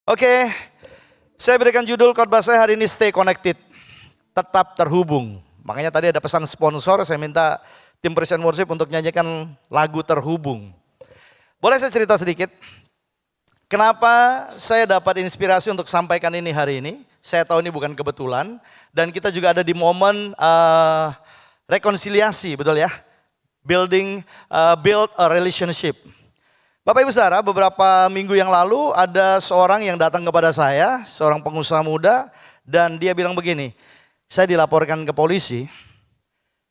Oke, saya berikan judul khotbah saya hari ini Stay Connected, tetap terhubung. Makanya tadi ada pesan sponsor, saya minta tim Presiden Worship untuk nyanyikan lagu Terhubung. Boleh saya cerita sedikit? Kenapa saya dapat inspirasi untuk sampaikan ini hari ini? Saya tahu ini bukan kebetulan dan kita juga ada di momen rekonsiliasi, betul ya? Build a relationship. Bapak Ibu Saudara, beberapa minggu yang lalu ada seorang yang datang kepada saya, seorang pengusaha muda, dan dia bilang begini, saya dilaporkan ke polisi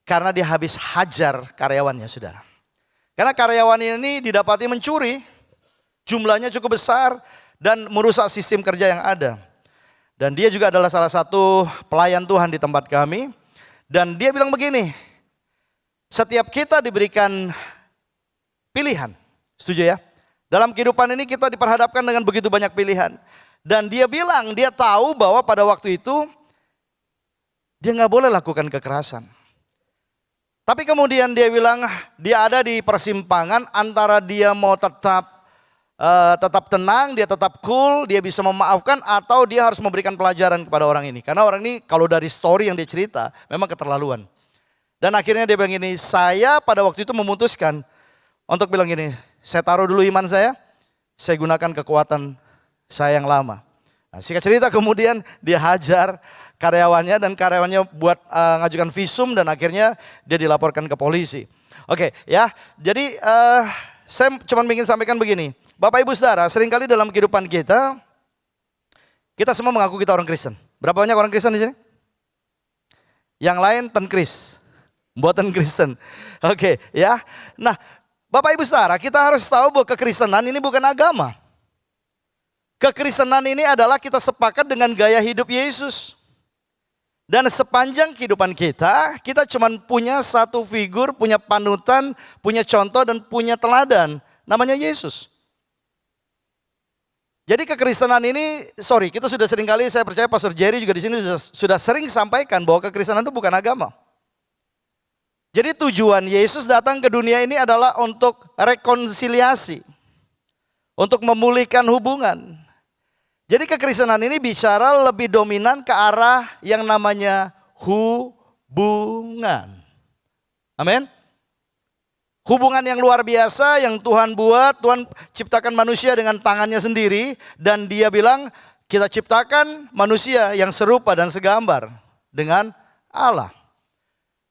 karena dia habis hajar karyawannya, saudara. Karena karyawan ini didapati mencuri, jumlahnya cukup besar dan merusak sistem kerja yang ada. Dan dia juga adalah salah satu pelayan Tuhan di tempat kami, dan dia bilang begini, setiap kita diberikan pilihan. Setuju ya? Dalam kehidupan ini kita diperhadapkan dengan begitu banyak pilihan. Dan dia bilang, dia tahu bahwa pada waktu itu dia nggak boleh lakukan kekerasan. Tapi kemudian dia bilang dia ada di persimpangan antara dia mau tetap tenang, dia tetap cool, dia bisa memaafkan atau dia harus memberikan pelajaran kepada orang ini. Karena orang ini kalau dari story yang dia cerita memang keterlaluan. Dan akhirnya dia bilang gini, saya pada waktu itu memutuskan untuk bilang gini, saya taruh dulu iman saya gunakan kekuatan saya yang lama. Nah, singkat cerita kemudian dia hajar karyawannya dan karyawannya buat ngajukan visum dan akhirnya dia dilaporkan ke polisi. Oke ya, jadi saya cuma ingin sampaikan begini. Bapak Ibu Saudara, seringkali dalam kehidupan kita semua mengaku kita orang Kristen. Berapa banyak orang Kristen di sini? Yang lain tenkris, buatan Kristen. Oke ya, nah Bapak Ibu Saudara, kita harus tahu bahwa kekristenan ini bukan agama. Kekristenan ini adalah kita sepakat dengan gaya hidup Yesus. Dan sepanjang kehidupan kita cuma punya satu figur, punya panutan, punya contoh dan punya teladan. Namanya Yesus. Jadi kekristenan ini, kita sudah sering kali, saya percaya Pastor Jerry juga di sini sudah sering sampaikan bahwa kekristenan itu bukan agama. Jadi tujuan Yesus datang ke dunia ini adalah untuk rekonsiliasi. Untuk memulihkan hubungan. Jadi kekristenan ini bicara lebih dominan ke arah yang namanya hubungan. Amin. Hubungan yang luar biasa yang Tuhan buat, Tuhan ciptakan manusia dengan tangannya sendiri. Dan dia bilang kita ciptakan manusia yang serupa dan segambar dengan Allah.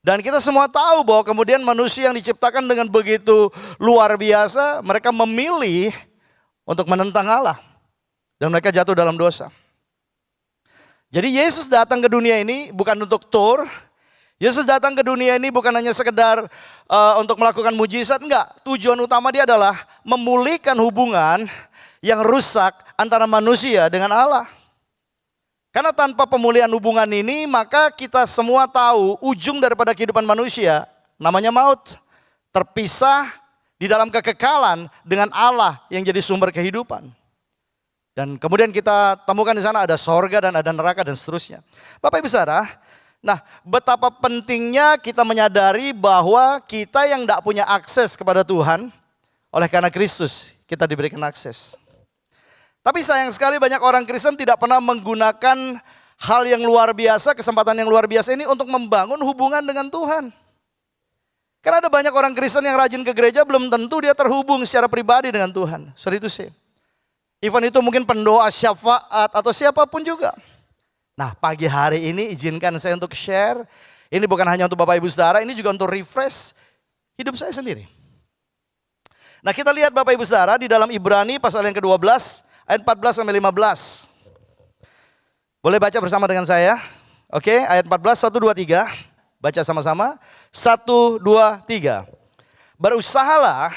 Dan kita semua tahu bahwa kemudian manusia yang diciptakan dengan begitu luar biasa, mereka memilih untuk menentang Allah. Dan mereka jatuh dalam dosa. Jadi Yesus datang ke dunia ini bukan untuk tour. Yesus datang ke dunia ini bukan hanya sekedar untuk melakukan mujizat, enggak. Tujuan utama dia adalah memulihkan hubungan yang rusak antara manusia dengan Allah. Karena tanpa pemulihan hubungan ini, maka kita semua tahu ujung daripada kehidupan manusia namanya maut. Terpisah di dalam kekekalan dengan Allah yang jadi sumber kehidupan. Dan kemudian kita temukan di sana ada sorga dan ada neraka dan seterusnya. Bapak Ibu Saudara, nah betapa pentingnya kita menyadari bahwa kita yang tidak punya akses kepada Tuhan, oleh karena Kristus kita diberikan akses. Tapi sayang sekali banyak orang Kristen tidak pernah menggunakan hal yang luar biasa, kesempatan yang luar biasa ini untuk membangun hubungan dengan Tuhan. Karena ada banyak orang Kristen yang rajin ke gereja belum tentu dia terhubung secara pribadi dengan Tuhan. Sorry to say. Even itu mungkin pendoa, syafaat atau siapapun juga. Nah pagi hari ini izinkan saya untuk share. Ini bukan hanya untuk Bapak Ibu Saudara, ini juga untuk refresh hidup saya sendiri. Nah kita lihat Bapak Ibu Saudara di dalam Ibrani pasal yang ke-12. Ayat 14 sampai 15. Boleh baca bersama dengan saya? Oke, ayat 14, 1, 2, 3. Baca sama-sama. 1, 2, 3. Berusahalah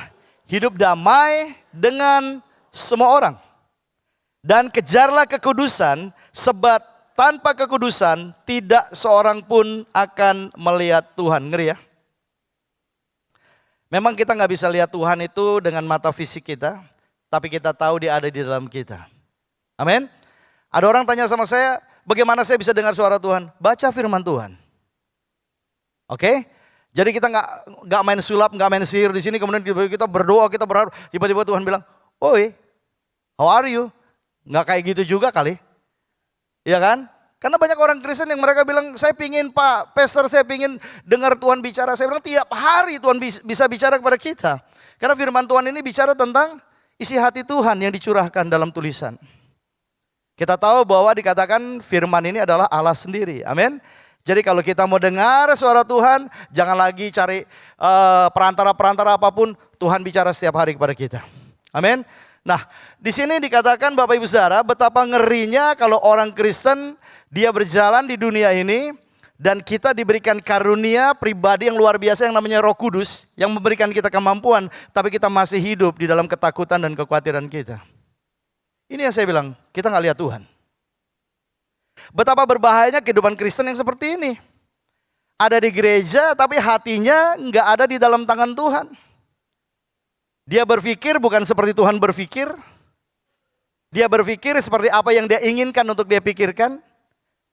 hidup damai dengan semua orang. Dan kejarlah kekudusan, sebab tanpa kekudusan tidak seorang pun akan melihat Tuhan. Ngeri ya? Memang kita gak bisa lihat Tuhan itu dengan mata fisik kita. Tapi kita tahu dia ada di dalam kita. Amin. Ada orang tanya sama saya, bagaimana saya bisa dengar suara Tuhan? Baca firman Tuhan. Oke? Jadi kita nggak main sulap, nggak main sihir di sini. Kemudian kita berdoa, kita berharap. Tiba-tiba Tuhan bilang, "Oi, how are you?" Nggak kayak gitu juga kali. Ya kan? Karena banyak orang Kristen yang mereka bilang, saya pingin Pak Pastor, saya pingin dengar Tuhan bicara. Saya bilang tiap hari Tuhan bisa bicara kepada kita. Karena firman Tuhan ini bicara tentang isi hati Tuhan yang dicurahkan dalam tulisan. Kita tahu bahwa dikatakan firman ini adalah Allah sendiri. Amin. Jadi kalau kita mau dengar suara Tuhan, jangan lagi cari perantara-perantara apapun. Tuhan bicara setiap hari kepada kita. Amin. Nah, di sini dikatakan Bapak Ibu Saudara, betapa ngerinya kalau orang Kristen dia berjalan di dunia ini dan kita diberikan karunia pribadi yang luar biasa yang namanya Roh Kudus yang memberikan kita kemampuan, tapi kita masih hidup di dalam ketakutan dan kekhawatiran kita. Ini yang saya bilang, kita nggak lihat Tuhan. Betapa berbahayanya kehidupan Kristen yang seperti ini. Ada di gereja tapi hatinya nggak ada di dalam tangan Tuhan. Dia berpikir bukan seperti Tuhan berpikir. Dia berpikir seperti apa yang dia inginkan untuk dia pikirkan.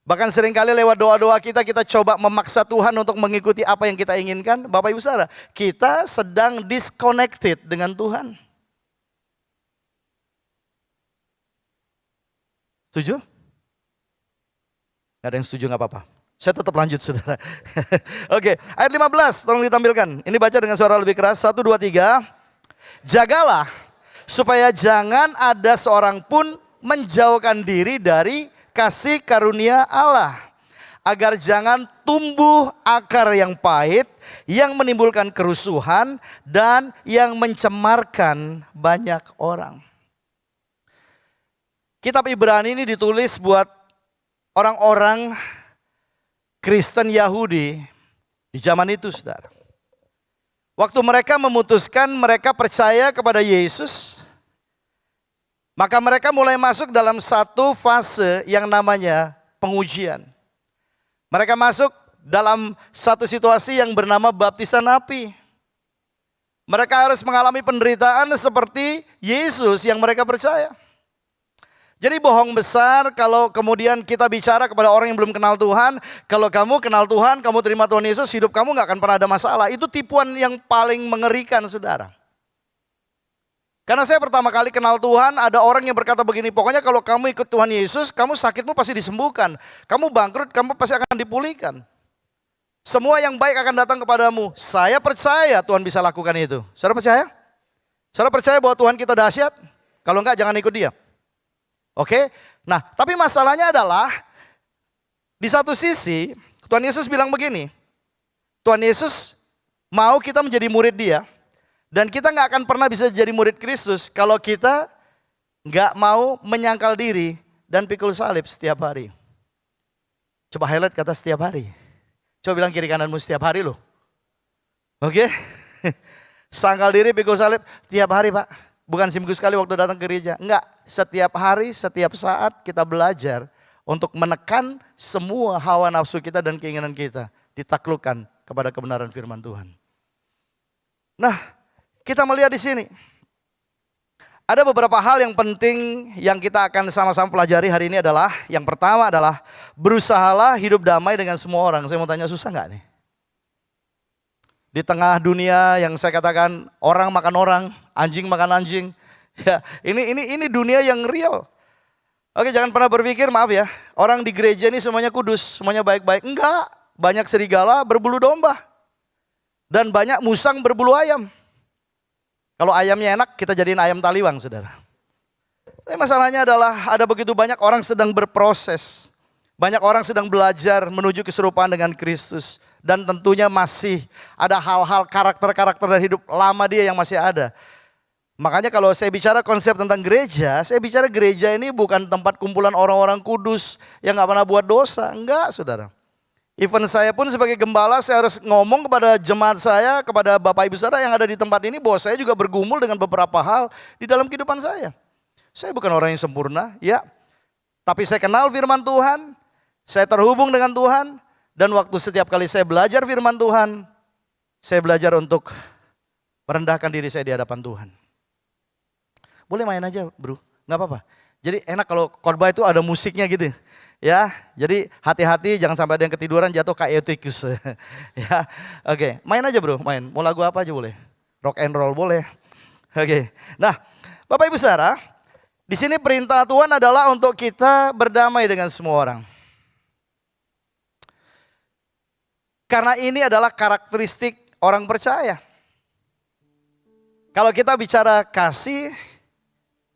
Bahkan seringkali lewat doa-doa kita coba memaksa Tuhan untuk mengikuti apa yang kita inginkan. Bapak Ibu Saudara, kita sedang disconnected dengan Tuhan. Setuju? Gak ada yang setuju, gak apa-apa. Saya tetap lanjut saudara. Oke, ayat 15 tolong ditampilkan. Ini baca dengan suara lebih keras. 1, 2, 3. Jagalah supaya jangan ada seorang pun menjauhkan diri dari kasih karunia Allah. Agar jangan tumbuh akar yang pahit, yang menimbulkan kerusuhan dan yang mencemarkan banyak orang. Kitab Ibrani ini ditulis buat orang-orang Kristen Yahudi di zaman itu saudara. Waktu mereka memutuskan mereka percaya kepada Yesus, maka mereka mulai masuk dalam satu fase yang namanya pengujian. Mereka masuk dalam satu situasi yang bernama baptisan api. Mereka harus mengalami penderitaan seperti Yesus yang mereka percaya. Jadi bohong besar kalau kemudian kita bicara kepada orang yang belum kenal Tuhan, kalau kamu kenal Tuhan, kamu terima Tuhan Yesus, hidup kamu gak akan pernah ada masalah. Itu tipuan yang paling mengerikan saudara. Karena saya pertama kali kenal Tuhan, ada orang yang berkata begini, pokoknya kalau kamu ikut Tuhan Yesus, kamu sakitmu pasti disembuhkan. Kamu bangkrut, kamu pasti akan dipulihkan. Semua yang baik akan datang kepadamu. Saya percaya Tuhan bisa lakukan itu. Saudara percaya? Saudara percaya bahwa Tuhan kita dahsyat? Kalau enggak jangan ikut dia. Oke, nah tapi masalahnya adalah di satu sisi Tuhan Yesus bilang begini, Tuhan Yesus mau kita menjadi murid dia dan kita nggak akan pernah bisa jadi murid Kristus kalau kita nggak mau menyangkal diri dan pikul salib setiap hari. Coba highlight kata setiap hari. Coba bilang kiri kananmu setiap hari loh. Oke, sangkal diri pikul salib setiap hari Pak. Bukan seminggu sekali waktu datang ke gereja. Enggak, setiap hari, setiap saat kita belajar untuk menekan semua hawa nafsu kita dan keinginan kita. Ditaklukkan kepada kebenaran firman Tuhan. Nah, kita melihat di sini. Ada beberapa hal yang penting yang kita akan sama-sama pelajari hari ini adalah, yang pertama adalah berusahalah hidup damai dengan semua orang. Saya mau tanya, susah enggak nih? Di tengah dunia yang saya katakan orang makan orang, anjing makan anjing. Ya, ini dunia yang real. Oke, jangan pernah berpikir, maaf ya, orang di gereja ini semuanya kudus, semuanya baik-baik. Enggak, banyak serigala berbulu domba. Dan banyak musang berbulu ayam. Kalau ayamnya enak, kita jadiin ayam taliwang, saudara. Tapi masalahnya adalah ada begitu banyak orang sedang berproses. Banyak orang sedang belajar menuju keserupaan dengan Kristus. Dan tentunya masih ada hal-hal karakter-karakter dari hidup lama dia yang masih ada. Makanya kalau saya bicara konsep tentang gereja, saya bicara gereja ini bukan tempat kumpulan orang-orang kudus yang gak pernah buat dosa. Enggak saudara. Even saya pun sebagai gembala saya harus ngomong kepada jemaat saya, kepada Bapak Ibu Saudara yang ada di tempat ini, bahwa saya juga bergumul dengan beberapa hal di dalam kehidupan saya. Saya bukan orang yang sempurna, ya. Tapi saya kenal firman Tuhan, saya terhubung dengan Tuhan. Dan waktu setiap kali saya belajar firman Tuhan, saya belajar untuk merendahkan diri saya di hadapan Tuhan. Boleh main aja bro, gak apa-apa. Jadi enak kalau khotbah itu ada musiknya gitu. Ya, jadi hati-hati jangan sampai ada yang ketiduran jatuh kayak tikus. Ya, oke, main aja bro, main. Mau lagu apa aja boleh. Rock and roll boleh. Oke, nah Bapak Ibu Saudara, Di sini perintah Tuhan adalah untuk kita berdamai dengan semua orang. Karena ini adalah karakteristik orang percaya. Kalau kita bicara kasih,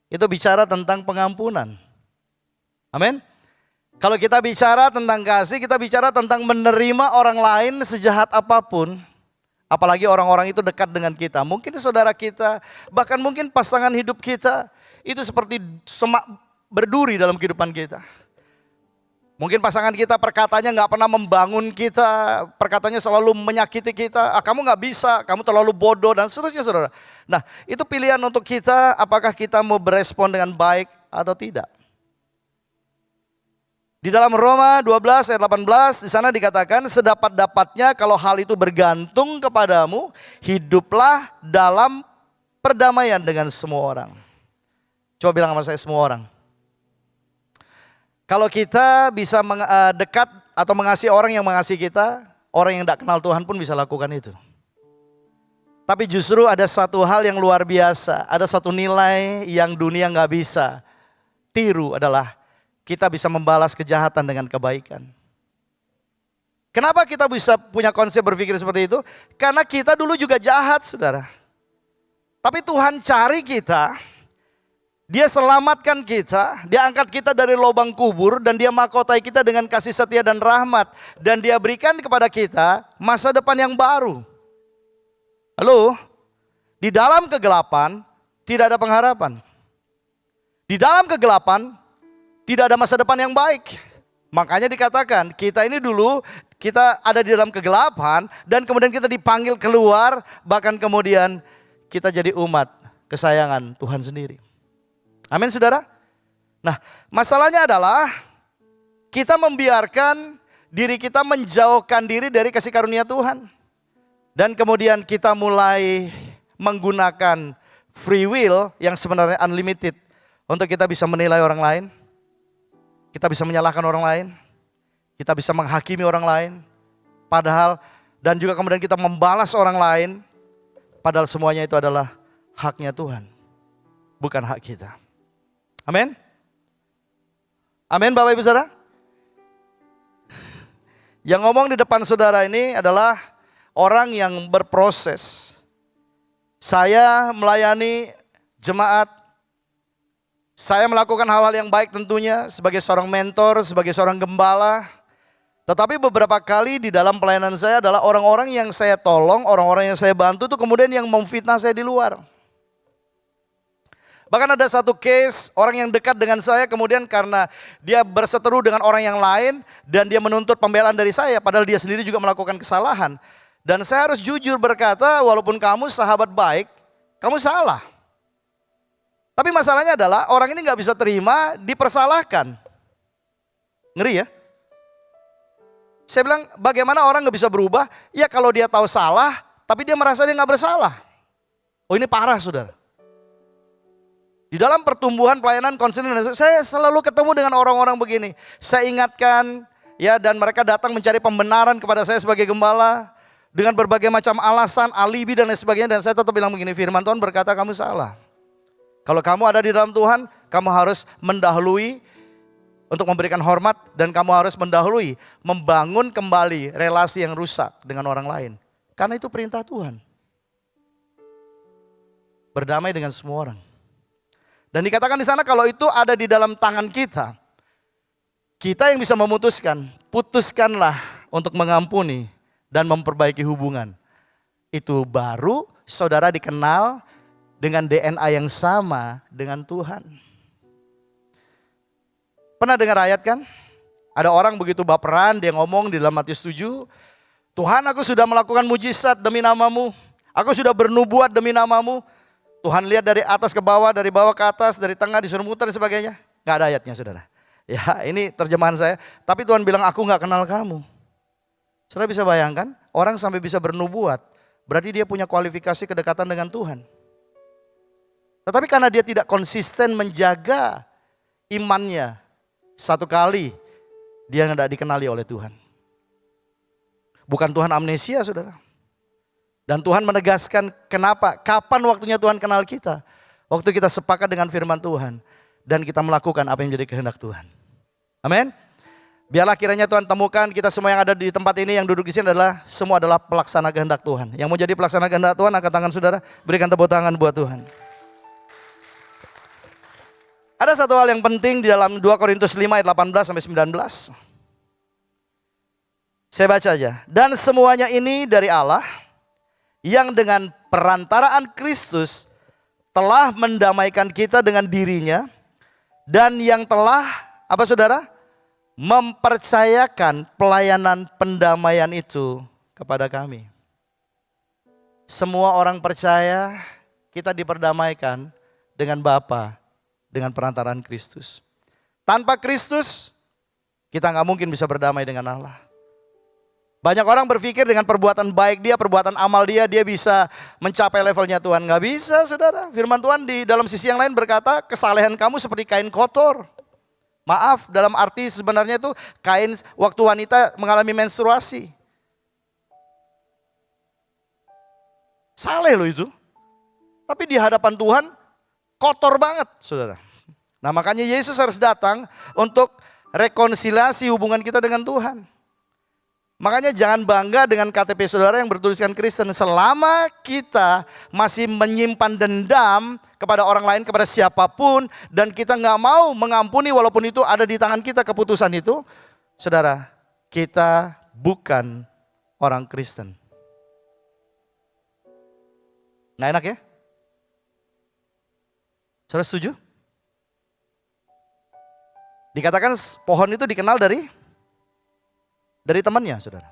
itu bicara tentang pengampunan. Amin. Kalau kita bicara tentang kasih, kita bicara tentang menerima orang lain sejahat apapun. Apalagi orang-orang itu dekat dengan kita. Mungkin saudara kita, bahkan mungkin pasangan hidup kita, itu seperti semak berduri dalam kehidupan kita. Mungkin pasangan kita perkataannya gak pernah membangun kita, perkataannya selalu menyakiti kita. Kamu gak bisa, kamu terlalu bodoh dan seterusnya saudara. Nah itu pilihan untuk kita, apakah kita mau berespon dengan baik atau tidak. Di dalam Roma 12 ayat 18 di sana dikatakan sedapat-dapatnya kalau hal itu bergantung kepadamu, hiduplah dalam perdamaian dengan semua orang. Coba bilang sama saya semua orang. Kalau kita bisa dekat atau mengasihi orang yang mengasihi kita, orang yang tidak kenal Tuhan pun bisa lakukan itu. Tapi justru ada satu hal yang luar biasa, ada satu nilai yang dunia nggak bisa tiru adalah kita bisa membalas kejahatan dengan kebaikan. Kenapa kita bisa punya konsep berpikir seperti itu? Karena kita dulu juga jahat, saudara. Tapi Tuhan cari kita, Dia selamatkan kita, Dia angkat kita dari lubang kubur, dan Dia mahkotai kita dengan kasih setia dan rahmat. Dan Dia berikan kepada kita masa depan yang baru. Halo? Di dalam kegelapan tidak ada pengharapan. Di dalam kegelapan tidak ada masa depan yang baik. Makanya dikatakan kita ini dulu kita ada di dalam kegelapan dan kemudian kita dipanggil keluar, bahkan kemudian kita jadi umat kesayangan Tuhan sendiri. Amin saudara. Nah masalahnya adalah kita membiarkan diri kita menjauhkan diri dari kasih karunia Tuhan. Dan kemudian kita mulai menggunakan free will yang sebenarnya unlimited untuk kita bisa menilai orang lain. Kita bisa menyalahkan orang lain, kita bisa menghakimi orang lain, padahal dan juga kemudian kita membalas orang lain, padahal semuanya itu adalah haknya Tuhan, bukan hak kita. Amin. Amin Bapak Ibu Saudara. Yang ngomong di depan saudara ini adalah orang yang berproses. Saya melayani jemaat. Saya melakukan hal-hal yang baik tentunya sebagai seorang mentor, sebagai seorang gembala. Tetapi beberapa kali di dalam pelayanan saya adalah orang-orang yang saya tolong, orang-orang yang saya bantu itu kemudian yang memfitnah saya di luar. Bahkan ada satu case orang yang dekat dengan saya kemudian karena dia berseteru dengan orang yang lain dan dia menuntut pembelaan dari saya padahal dia sendiri juga melakukan kesalahan. Dan saya harus jujur berkata walaupun kamu sahabat baik, kamu salah. Tapi masalahnya adalah orang ini gak bisa terima dipersalahkan. Ngeri ya. Saya bilang bagaimana orang gak bisa berubah? Ya kalau dia tahu salah tapi dia merasa dia gak bersalah. Oh ini parah saudara. Di dalam pertumbuhan pelayanan konseling saya selalu ketemu dengan orang-orang begini. Saya ingatkan ya dan mereka datang mencari pembenaran kepada saya sebagai gembala. Dengan berbagai macam alasan, alibi dan lain sebagainya. Dan saya tetap bilang begini, firman Tuhan berkata kamu salah. Kalau kamu ada di dalam Tuhan, kamu harus mendahului untuk memberikan hormat dan kamu harus mendahului membangun kembali relasi yang rusak dengan orang lain. Karena itu perintah Tuhan. Berdamai dengan semua orang. Dan dikatakan di sana kalau itu ada di dalam tangan kita, kita yang bisa memutuskan, putuskanlah untuk mengampuni dan memperbaiki hubungan. Itu baru saudara dikenal dengan DNA yang sama dengan Tuhan. Pernah dengar ayat kan? Ada orang begitu baperan, dia ngomong di dalam Matius 7, Tuhan aku sudah melakukan mujizat demi namamu, aku sudah bernubuat demi namamu. Tuhan lihat dari atas ke bawah, dari bawah ke atas, dari tengah disuruh muter dan sebagainya. Gak ada ayatnya saudara. Ya ini terjemahan saya, tapi Tuhan bilang aku gak kenal kamu. Saudara bisa bayangkan, orang sampai bisa bernubuat, berarti dia punya kualifikasi kedekatan dengan Tuhan. Tetapi karena dia tidak konsisten menjaga imannya, satu kali dia tidak dikenali oleh Tuhan. Bukan Tuhan amnesia saudara. Dan Tuhan menegaskan kenapa, kapan waktunya Tuhan kenal kita. Waktu kita sepakat dengan firman Tuhan. dan kita melakukan apa yang menjadi kehendak Tuhan. Amin. Biarlah kiranya Tuhan temukan kita semua yang ada di tempat ini, yang duduk di sini semua adalah pelaksana kehendak Tuhan. Yang mau jadi pelaksana kehendak Tuhan, angkat tangan saudara, berikan tepuk tangan buat Tuhan. Ada satu hal yang penting di dalam 2 Korintus 5 ayat 18 sampai 19. Saya baca aja. Dan semuanya ini dari Allah, yang dengan perantaraan Kristus telah mendamaikan kita dengan dirinya, dan yang telah, apa saudara? Mempercayakan pelayanan pendamaian itu kepada kami. Semua orang percaya kita diperdamaikan dengan Bapa dengan perantaraan Kristus. Tanpa Kristus kita nggak mungkin bisa berdamai dengan Allah. Banyak orang berpikir dengan perbuatan baik dia, perbuatan amal dia bisa mencapai levelnya Tuhan. Nggak bisa saudara. Firman Tuhan di dalam sisi yang lain berkata, kesalehan kamu seperti kain kotor. Maaf, dalam arti sebenarnya itu kain waktu wanita mengalami menstruasi. Saleh loh itu. Tapi di hadapan Tuhan kotor banget saudara. Nah makanya Yesus harus datang untuk rekonsiliasi hubungan kita dengan Tuhan. Makanya jangan bangga dengan KTP saudara yang bertuliskan Kristen. Selama kita masih menyimpan dendam kepada orang lain, kepada siapapun, dan kita nggak mau mengampuni walaupun itu ada di tangan kita keputusan itu, saudara, kita bukan orang Kristen. Nggak enak ya? Saudara setuju? Dikatakan pohon itu dikenal dari temannya, saudara.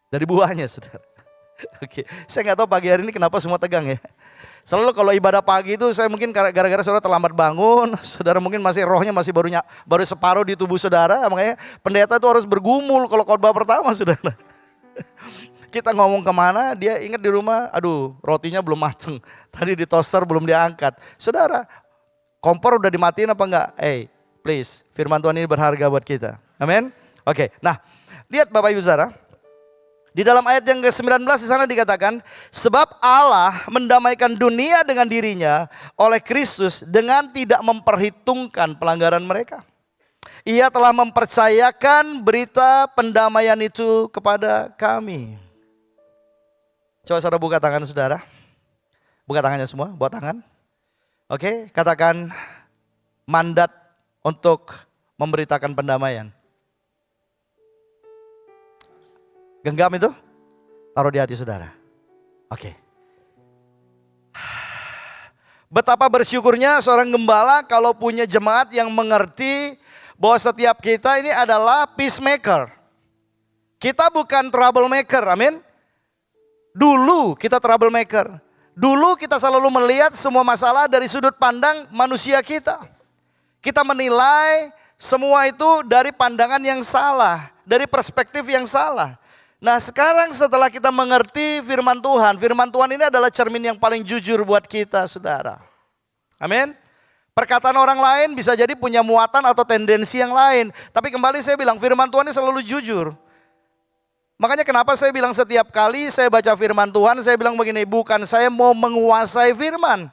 Dari buahnya, saudara. Oke, saya nggak tahu pagi hari ini kenapa semua tegang ya. Selalu kalau ibadah pagi itu saya mungkin gara-gara saudara terlambat bangun, saudara mungkin rohnya masih baru separuh di tubuh saudara, makanya pendeta itu harus bergumul kalau khotbah pertama, saudara. Kita ngomong kemana, dia ingat di rumah, aduh rotinya belum mateng, tadi di toaster belum diangkat. Saudara, kompor udah dimatiin apa enggak? Please, firman Tuhan ini berharga buat kita. Amin. Oke, nah lihat Bapak Ibu Saudara. Di dalam ayat yang ke-19 di sana dikatakan, sebab Allah mendamaikan dunia dengan dirinya oleh Kristus dengan tidak memperhitungkan pelanggaran mereka. Ia telah mempercayakan berita pendamaian itu kepada kami. Coba saudara buka tangan saudara. Buka tangannya semua, buat tangan. Oke, katakan mandat untuk memberitakan pendamaian. Genggam itu, taruh di hati saudara. Oke. Betapa bersyukurnya seorang gembala kalau punya jemaat yang mengerti bahwa setiap kita ini adalah peacemaker. Kita bukan troublemaker, amin. Dulu kita troublemaker. Dulu kita selalu melihat semua masalah dari sudut pandang manusia kita. Kita menilai semua itu dari pandangan yang salah, dari perspektif yang salah. Nah sekarang setelah kita mengerti firman Tuhan ini adalah cermin yang paling jujur buat kita saudara. Amin. Perkataan orang lain bisa jadi punya muatan atau tendensi yang lain. Tapi kembali saya bilang firman Tuhan ini selalu jujur. Makanya kenapa saya bilang setiap kali saya baca firman Tuhan, saya bilang begini, bukan saya mau menguasai firman.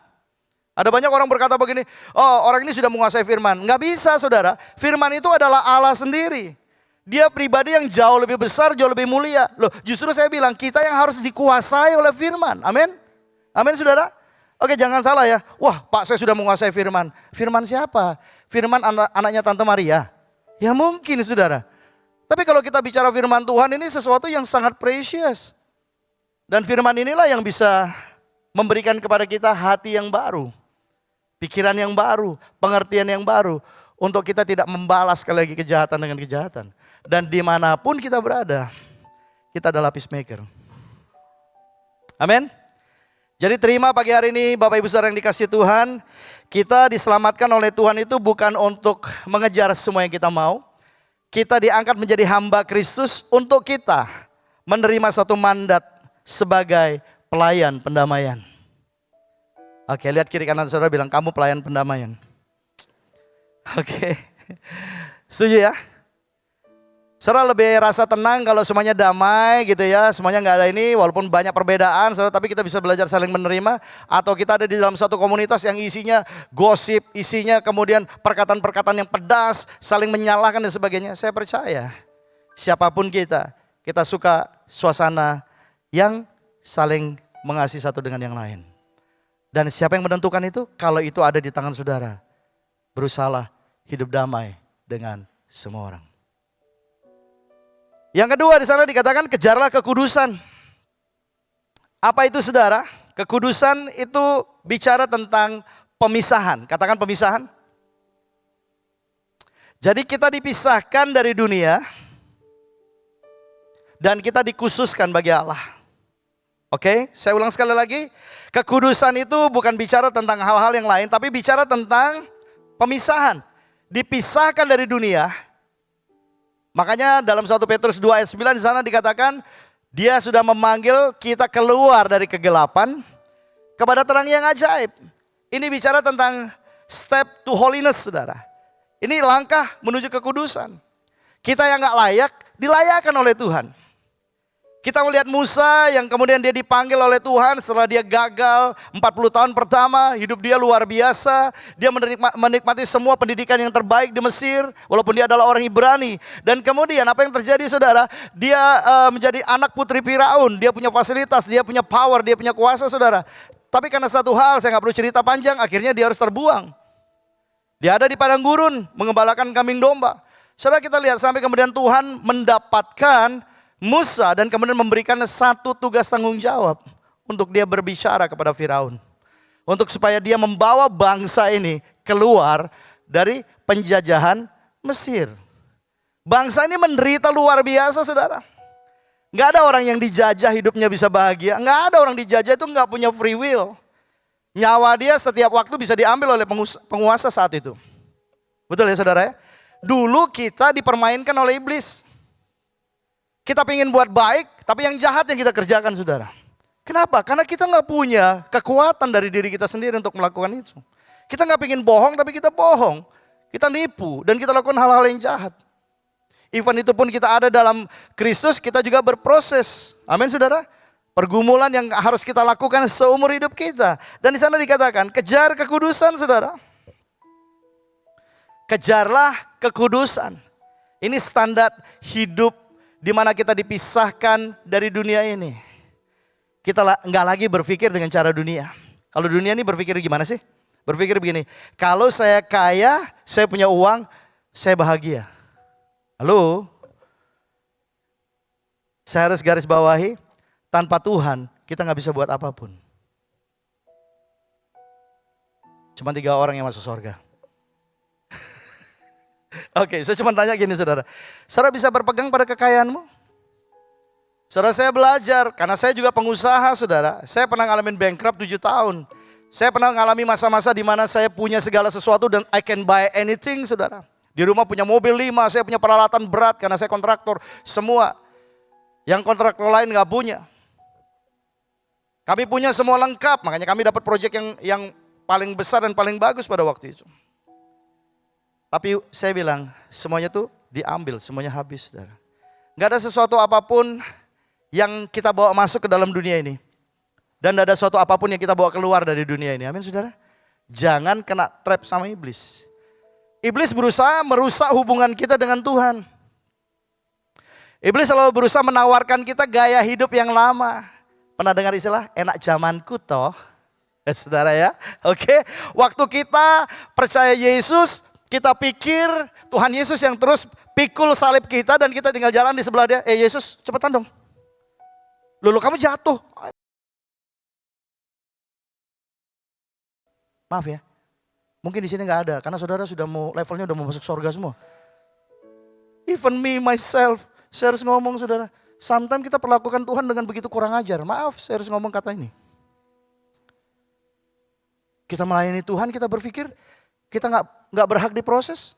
Ada banyak orang berkata begini, oh orang ini sudah menguasai firman. Nggak bisa saudara, firman itu adalah Allah sendiri. Dia pribadi yang jauh lebih besar, jauh lebih mulia. Loh, justru saya bilang kita yang harus dikuasai oleh firman. Amin. Amin saudara. Oke, jangan salah ya. Wah, Pak saya sudah menguasai firman. Firman siapa? Firman anaknya Tante Maria. Ya mungkin saudara. Tapi kalau kita bicara firman Tuhan ini sesuatu yang sangat precious. Dan firman inilah yang bisa memberikan kepada kita hati yang baru. Pikiran yang baru, pengertian yang baru. Untuk kita tidak membalas sekali lagi kejahatan dengan kejahatan. Dan dimanapun kita berada, kita adalah peacemaker. Amin. Jadi terima pagi hari ini Bapak Ibu Saudara yang dikasihi Tuhan. Kita diselamatkan oleh Tuhan itu bukan untuk mengejar semua yang kita mau. Kita diangkat menjadi hamba Kristus untuk kita menerima satu mandat sebagai pelayan pendamaian. Oke, lihat kiri kanan saudara bilang kamu pelayan pendamaian. Oke. Setuju ya? Saudara lebih rasa tenang kalau semuanya damai gitu ya, semuanya nggak ada ini, walaupun banyak perbedaan, saudara, tapi kita bisa belajar saling menerima. Atau kita ada di dalam satu komunitas yang isinya gosip, isinya kemudian perkataan-perkataan yang pedas, saling menyalahkan dan sebagainya. Saya percaya, siapapun kita suka suasana yang saling mengasihi satu dengan yang lain. Dan siapa yang menentukan itu? Kalau itu ada di tangan saudara, berusahalah hidup damai dengan semua orang. Yang kedua di sana dikatakan kejarlah kekudusan. Apa itu saudara? Kekudusan itu bicara tentang pemisahan. Katakan pemisahan. Jadi kita dipisahkan dari dunia dan kita dikhususkan bagi Allah. Oke, saya ulang sekali lagi. Kekudusan itu bukan bicara tentang hal-hal yang lain, tapi bicara tentang pemisahan. Dipisahkan dari dunia. Makanya dalam 1 Petrus 2 ayat 9 di sana dikatakan dia sudah memanggil kita keluar dari kegelapan kepada terang yang ajaib. Ini bicara tentang step to holiness, saudara. Ini langkah menuju kekudusan. Kita yang gak layak dilayakkan oleh Tuhan. Kita melihat Musa yang kemudian dia dipanggil oleh Tuhan setelah dia gagal 40 tahun pertama, hidup dia luar biasa. Dia menikmati semua pendidikan yang terbaik di Mesir, walaupun dia adalah orang Ibrani. Dan kemudian apa yang terjadi saudara? Dia menjadi anak putri Firaun, dia punya fasilitas, dia punya power, dia punya kuasa saudara. Tapi karena satu hal, saya gak perlu cerita panjang, akhirnya dia harus terbuang. Dia ada di padang gurun, mengembalakan kambing domba. Saudara kita lihat sampai kemudian Tuhan mendapatkan Musa dan kemudian memberikan satu tugas tanggung jawab untuk dia berbicara kepada Firaun. Untuk supaya dia membawa bangsa ini keluar dari penjajahan Mesir. Bangsa ini menderita luar biasa saudara. Gak ada orang yang dijajah hidupnya bisa bahagia. Gak ada orang dijajah itu gak punya free will. Nyawa dia setiap waktu bisa diambil oleh penguasa saat itu. Betul ya saudara ya? Dulu kita dipermainkan oleh iblis. Kita pengen buat baik, tapi yang jahat yang kita kerjakan saudara. Kenapa? Karena kita gak punya kekuatan dari diri kita sendiri untuk melakukan itu. Kita gak pengen bohong, tapi kita bohong. Kita nipu, dan kita lakukan hal-hal yang jahat. Even itu pun kita ada dalam Kristus, kita juga berproses. Amin saudara. Pergumulan yang harus kita lakukan seumur hidup kita. Dan di sana dikatakan, kejar kekudusan saudara. Kejarlah kekudusan. Ini standar hidup di mana kita dipisahkan dari dunia ini. Kita nggak lagi berpikir dengan cara dunia. Kalau dunia ini berpikir gimana sih? Berpikir begini, kalau saya kaya, saya punya uang, saya bahagia. Halo? Saya harus garis bawahi, tanpa Tuhan kita nggak bisa buat apapun. Cuma 3 orang yang masuk surga. Oke, saya cuma tanya gini saudara. Saudara bisa berpegang pada kekayaanmu? Saudara saya belajar, karena saya juga pengusaha saudara. Saya pernah ngalamin bankrupt 7 tahun. Saya pernah ngalami masa-masa di mana saya punya segala sesuatu dan I can buy anything saudara. Di rumah punya mobil 5, saya punya peralatan berat karena saya kontraktor. Semua yang kontraktor lain gak punya. Kami punya semua lengkap, makanya kami dapat proyek yang paling besar dan paling bagus pada waktu itu. Tapi saya bilang semuanya tuh diambil, semuanya habis saudara. Gak ada sesuatu apapun yang kita bawa masuk ke dalam dunia ini. Dan gak ada sesuatu apapun yang kita bawa keluar dari dunia ini. Amin saudara. Jangan kena trap sama iblis. Iblis berusaha merusak hubungan kita dengan Tuhan. Iblis selalu berusaha menawarkan kita gaya hidup yang lama. Pernah dengar istilah enak zamanku toh? Saudara ya. Oke. Waktu kita percaya Yesus, kita pikir Tuhan Yesus yang terus pikul salib kita dan kita tinggal jalan di sebelah dia. Yesus cepetan dong. Lalu kamu jatuh. Maaf ya. Mungkin di sini nggak ada karena saudara sudah mau levelnya udah mau masuk surga semua. Even me myself, saya harus ngomong saudara. Sometimes kita perlakukan Tuhan dengan begitu kurang ajar. Maaf, saya harus ngomong kata ini. Kita melayani Tuhan, kita berpikir kita nggak berhak diproses.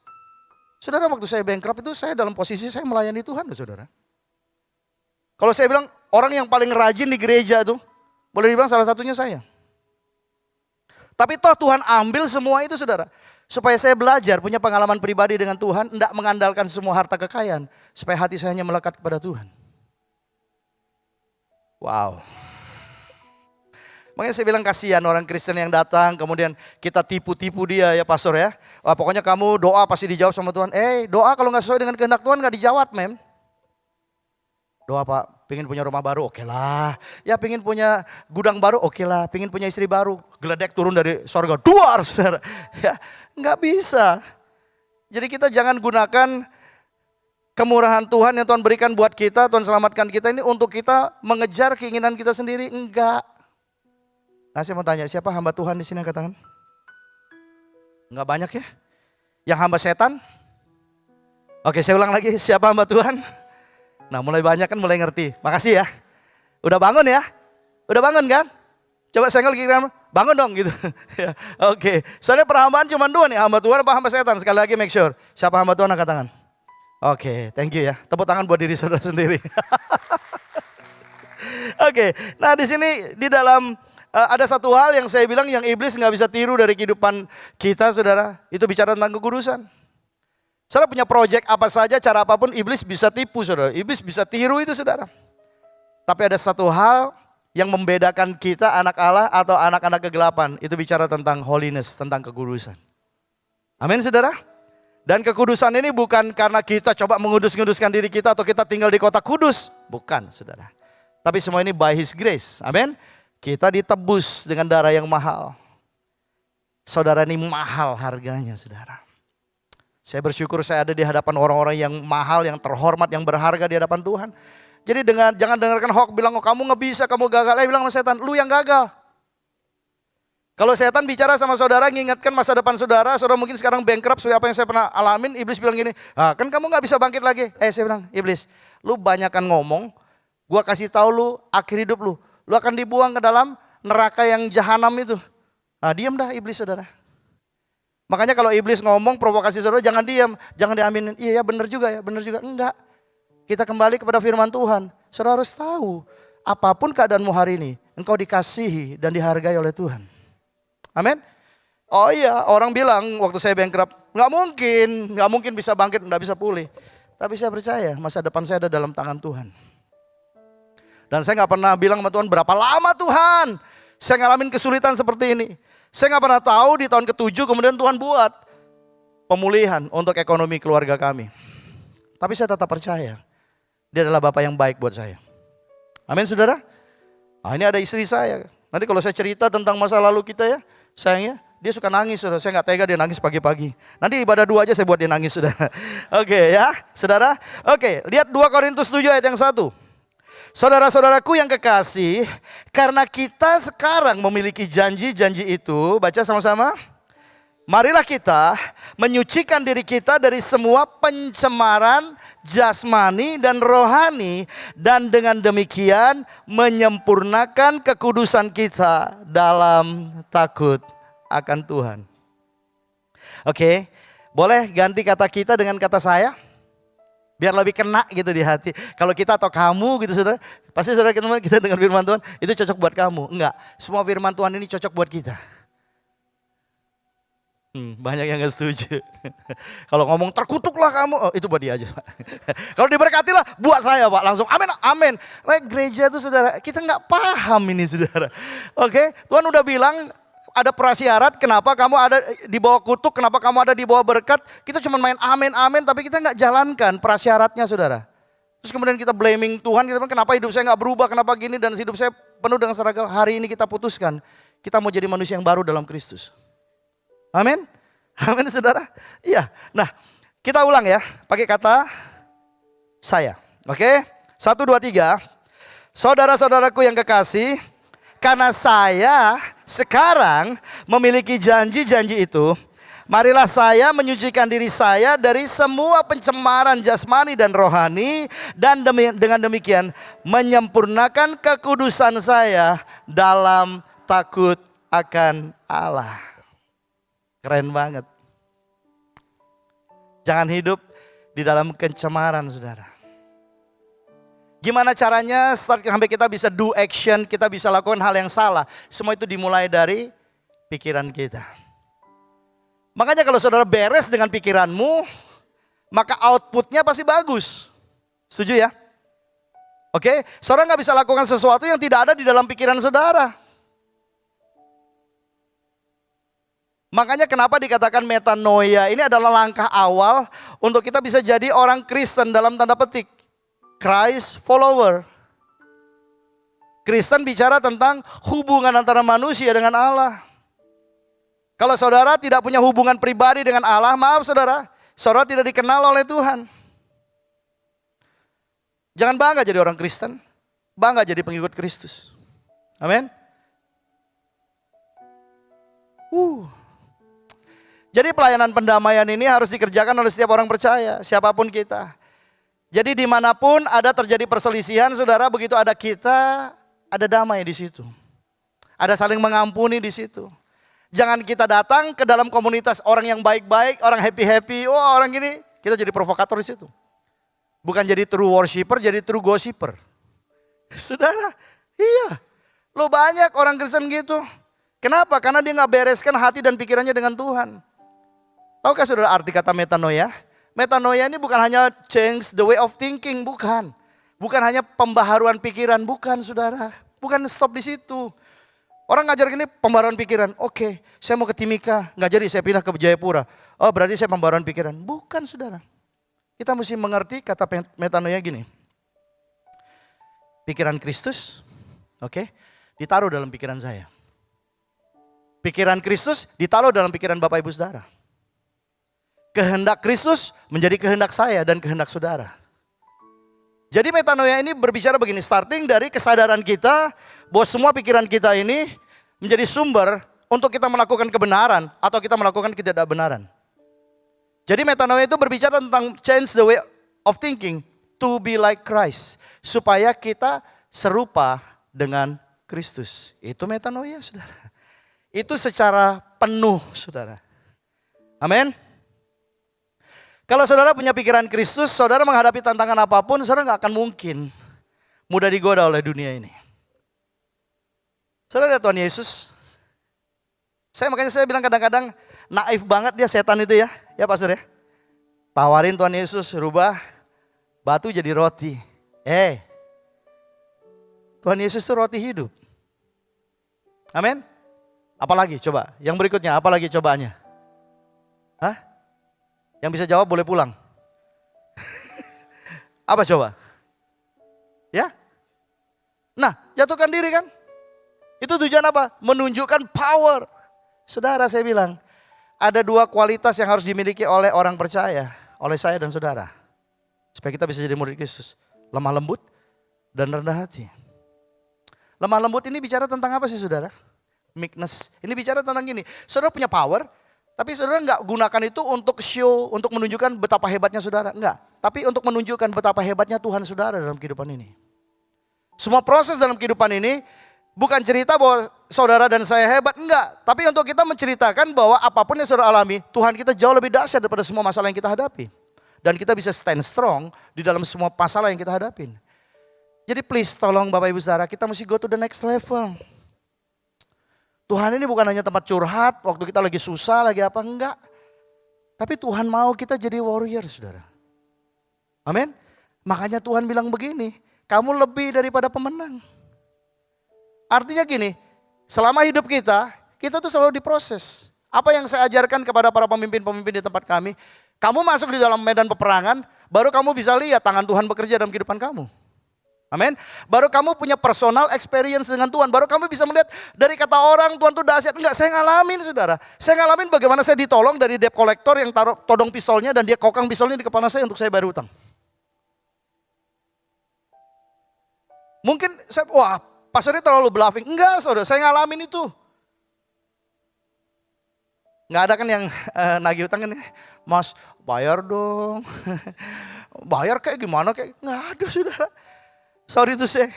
Saudara, waktu saya bankrupt itu saya dalam posisi saya melayani Tuhan, saudara. Kalau saya bilang orang yang paling rajin di gereja itu, boleh dibilang salah satunya saya. Tapi toh Tuhan ambil semua itu saudara. Supaya saya belajar punya pengalaman pribadi dengan Tuhan, tidak mengandalkan semua harta kekayaan. Supaya hati saya hanya melekat kepada Tuhan. Wow. Makanya saya bilang kasihan orang Kristen yang datang, kemudian kita tipu-tipu dia ya pastor ya. Wah, pokoknya kamu doa pasti dijawab sama Tuhan. Doa kalau nggak sesuai dengan kehendak Tuhan nggak dijawab, mem. Doa Pak, pengen punya rumah baru, oke lah. Ya pengen punya gudang baru, oke lah. Pengen punya istri baru, geledek turun dari sorga, duar saudara. Ya nggak bisa. Jadi kita jangan gunakan kemurahan Tuhan yang Tuhan berikan buat kita, Tuhan selamatkan kita ini untuk kita mengejar keinginan kita sendiri, enggak. Nah saya mau tanya, siapa hamba Tuhan di sini angkat tangan? Enggak banyak ya? Yang hamba setan? Oke saya ulang lagi, siapa hamba Tuhan? Nah mulai banyak kan, mulai ngerti. Makasih ya. Udah bangun ya? Udah bangun kan? Coba senggol kiri kanan, bangun dong gitu. Oke. Soalnya perhambaan cuma dua nih, hamba Tuhan apa hamba setan. Sekali lagi make sure. Siapa hamba Tuhan angkat tangan. Oke, thank you ya. Tepuk tangan buat diri saudara sendiri. Oke, nah di sini di dalam ada satu hal yang saya bilang yang iblis nggak bisa tiru dari kehidupan kita saudara. Itu bicara tentang kekudusan. Saudara punya proyek apa saja, cara apapun iblis bisa tipu saudara. Iblis bisa tiru itu saudara. Tapi ada satu hal yang membedakan kita anak Allah atau anak-anak kegelapan. Itu bicara tentang holiness, tentang kekudusan. Amin saudara. Dan kekudusan ini bukan karena kita coba mengudus-nguduskan diri kita atau kita tinggal di kota kudus. Bukan saudara. Tapi semua ini by His grace. Amin. Kita ditebus dengan darah yang mahal. Saudara ini mahal harganya saudara. Saya bersyukur saya ada di hadapan orang-orang yang mahal, yang terhormat, yang berharga di hadapan Tuhan. Jadi jangan dengarkan hoax bilang, oh kamu nggak bisa, kamu gagal. Bilang sama setan, lu yang gagal. Kalau setan bicara sama saudara, ngingatkan masa depan saudara, saudara mungkin sekarang bankrupt, sudah apa yang saya pernah alamin, iblis bilang gini, kan kamu nggak bisa bangkit lagi. Saya bilang, iblis, lu banyakkan ngomong, gua kasih tahu lu akhir hidup lu akan dibuang ke dalam neraka yang jahanam itu. Diam dah iblis saudara. Makanya kalau iblis ngomong provokasi saudara jangan diam, jangan diaminin. Iya ya benar juga ya, benar juga. Enggak. Kita kembali kepada firman Tuhan. Saudara harus tahu, apapun keadaanmu hari ini, engkau dikasihi dan dihargai oleh Tuhan. Amin. Oh iya, orang bilang waktu saya bankrupt, nggak mungkin bisa bangkit, nggak bisa pulih. Tapi saya percaya masa depan saya ada dalam tangan Tuhan. Dan saya nggak pernah bilang sama Tuhan berapa lama Tuhan saya ngalamin kesulitan seperti ini. Saya nggak pernah tahu di tahun ke-7 kemudian Tuhan buat pemulihan untuk ekonomi keluarga kami. Tapi saya tetap percaya Dia adalah Bapa yang baik buat saya. Amin saudara. Ini ada istri saya. Nanti kalau saya cerita tentang masa lalu kita ya, sayangnya dia suka nangis saudara. Saya nggak tega dia nangis pagi-pagi. Nanti ibadah 2 aja saya buat dia nangis saudara. Oke ya saudara. Oke, lihat 2 Korintus 7 ayat yang 1. Saudara-saudaraku yang kekasih, karena kita sekarang memiliki janji-janji itu, baca sama-sama. Marilah kita menyucikan diri kita dari semua pencemaran jasmani dan rohani, dan dengan demikian menyempurnakan kekudusan kita dalam takut akan Tuhan. Oke, boleh ganti kata kita dengan kata saya? Biar lebih kena gitu di hati. Kalau kita atau kamu gitu saudara, pasti saudara kita dengan firman Tuhan, itu cocok buat kamu. Enggak, semua firman Tuhan ini cocok buat kita. Banyak yang gak setuju. Kalau ngomong terkutuklah kamu, itu buat dia aja. Kalau diberkatilah buat saya Pak, langsung amin, amin. Gereja itu saudara, kita gak paham ini saudara. Oke, Tuhan udah bilang, ada prasyarat, kenapa kamu ada di bawah kutuk, kenapa kamu ada di bawah berkat. Kita cuma main amin, amin, tapi kita gak jalankan prasyaratnya saudara. Terus kemudian kita blaming Tuhan, kita bilang kenapa hidup saya gak berubah, kenapa gini, dan hidup saya penuh dengan struggle. Hari ini kita putuskan, kita mau jadi manusia yang baru dalam Kristus. Amin, amin saudara. Iya, nah kita ulang ya, pakai kata saya. Oke, 1, 2, 3. Saudara-saudaraku yang kekasih, karena saya sekarang memiliki janji-janji itu, marilah saya menyucikan diri saya dari semua pencemaran jasmani dan rohani, dan dengan demikian menyempurnakan kekudusan saya dalam takut akan Allah. Keren banget. Jangan hidup di dalam pencemaran saudara. Gimana caranya sampai kita bisa do action, kita bisa lakukan hal yang salah. Semua itu dimulai dari pikiran kita. Makanya kalau saudara beres dengan pikiranmu, maka outputnya pasti bagus. Setuju ya? Oke, saudara nggak bisa lakukan sesuatu yang tidak ada di dalam pikiran saudara. Makanya kenapa dikatakan metanoia, ini adalah langkah awal untuk kita bisa jadi orang Kristen dalam tanda petik. Christ follower. Kristen bicara tentang hubungan antara manusia dengan Allah. Kalau saudara tidak punya hubungan pribadi dengan Allah, maaf saudara, saudara tidak dikenal oleh Tuhan. Jangan bangga jadi orang Kristen, bangga jadi pengikut Kristus. Amin. Jadi pelayanan pendamaian ini harus dikerjakan oleh setiap orang percaya, siapapun kita. Jadi dimanapun ada terjadi perselisihan, saudara, begitu ada kita, ada damai di situ. Ada saling mengampuni di situ. Jangan kita datang ke dalam komunitas orang yang baik-baik, orang happy-happy, oh orang gini, kita jadi provokator di situ. Bukan jadi true worshiper, jadi true gossiper. Saudara, iya. Lo banyak orang Kristen gitu. Kenapa? Karena dia gak bereskan hati dan pikirannya dengan Tuhan. Tahukah saudara arti kata metanoia? Metanoia ini bukan hanya change the way of thinking, bukan. Bukan hanya pembaharuan pikiran, bukan saudara. Bukan stop di situ. Orang ngajar gini pembaharuan pikiran. Oke, saya mau ke Timika, nggak jadi saya pindah ke Jayapura. Oh berarti saya pembaharuan pikiran. Bukan saudara. Kita mesti mengerti kata metanoia gini. Pikiran Kristus, oke, ditaruh dalam pikiran saya. Pikiran Kristus ditaruh dalam pikiran Bapak Ibu Saudara. Kehendak Kristus menjadi kehendak saya dan kehendak saudara. Jadi metanoia ini berbicara begini, starting dari kesadaran kita bahwa semua pikiran kita ini menjadi sumber untuk kita melakukan kebenaran atau kita melakukan ketidakbenaran. Jadi metanoia itu berbicara tentang change the way of thinking to be like Christ. Supaya kita serupa dengan Kristus. Itu metanoia saudara. Itu secara penuh saudara. Amin. Kalau saudara punya pikiran Kristus, saudara menghadapi tantangan apapun, saudara gak akan mungkin mudah digoda oleh dunia ini. Saudara lihat Tuhan Yesus. Makanya saya bilang kadang-kadang naif banget dia setan itu ya. Ya pastor ya. Tawarin Tuhan Yesus rubah batu jadi roti. Tuhan Yesus itu roti hidup. Amin. Apalagi coba, yang berikutnya apalagi cobaannya? Hah? Yang bisa jawab boleh pulang. Apa coba? Ya? Nah, jatuhkan diri kan? Itu tujuan apa? Menunjukkan power. Saudara saya bilang, ada dua kualitas yang harus dimiliki oleh orang percaya. Oleh saya dan saudara. Supaya kita bisa jadi murid Kristus. Lemah lembut dan rendah hati. Lemah lembut ini bicara tentang apa sih saudara? Meekness. Ini bicara tentang gini. Saudara punya power. Tapi saudara enggak gunakan itu untuk show, untuk menunjukkan betapa hebatnya saudara. Enggak. Tapi untuk menunjukkan betapa hebatnya Tuhan saudara dalam kehidupan ini. Semua proses dalam kehidupan ini bukan cerita bahwa saudara dan saya hebat. Enggak. Tapi untuk kita menceritakan bahwa apapun yang saudara alami, Tuhan kita jauh lebih dahsyat daripada semua masalah yang kita hadapi. Dan kita bisa stand strong di dalam semua masalah yang kita hadapin. Jadi please tolong Bapak Ibu Saudara, kita mesti go to the next level. Tuhan ini bukan hanya tempat curhat waktu kita lagi susah, lagi apa, enggak. Tapi Tuhan mau kita jadi warrior saudara. Amin. Makanya Tuhan bilang begini, kamu lebih daripada pemenang. Artinya gini, selama hidup kita tuh selalu diproses. Apa yang saya ajarkan kepada para pemimpin-pemimpin di tempat kami, kamu masuk di dalam medan peperangan, baru kamu bisa lihat tangan Tuhan bekerja dalam kehidupan kamu. Amin. Baru kamu punya personal experience dengan Tuhan. Baru kamu bisa melihat dari kata orang Tuhan tuh dahsyat. Enggak, saya ngalamin saudara. Saya ngalamin bagaimana saya ditolong dari debt collector yang taruh todong pistolnya dan dia kokang pistolnya di kepala saya untuk saya bayar utang. Mungkin saya, wah pastornya terlalu bluffing. Enggak saudara, saya ngalamin itu. Enggak ada kan yang nagih utang kan, Mas bayar dong. Bayar kayak gimana kayak, enggak ada saudara. Sorry to say,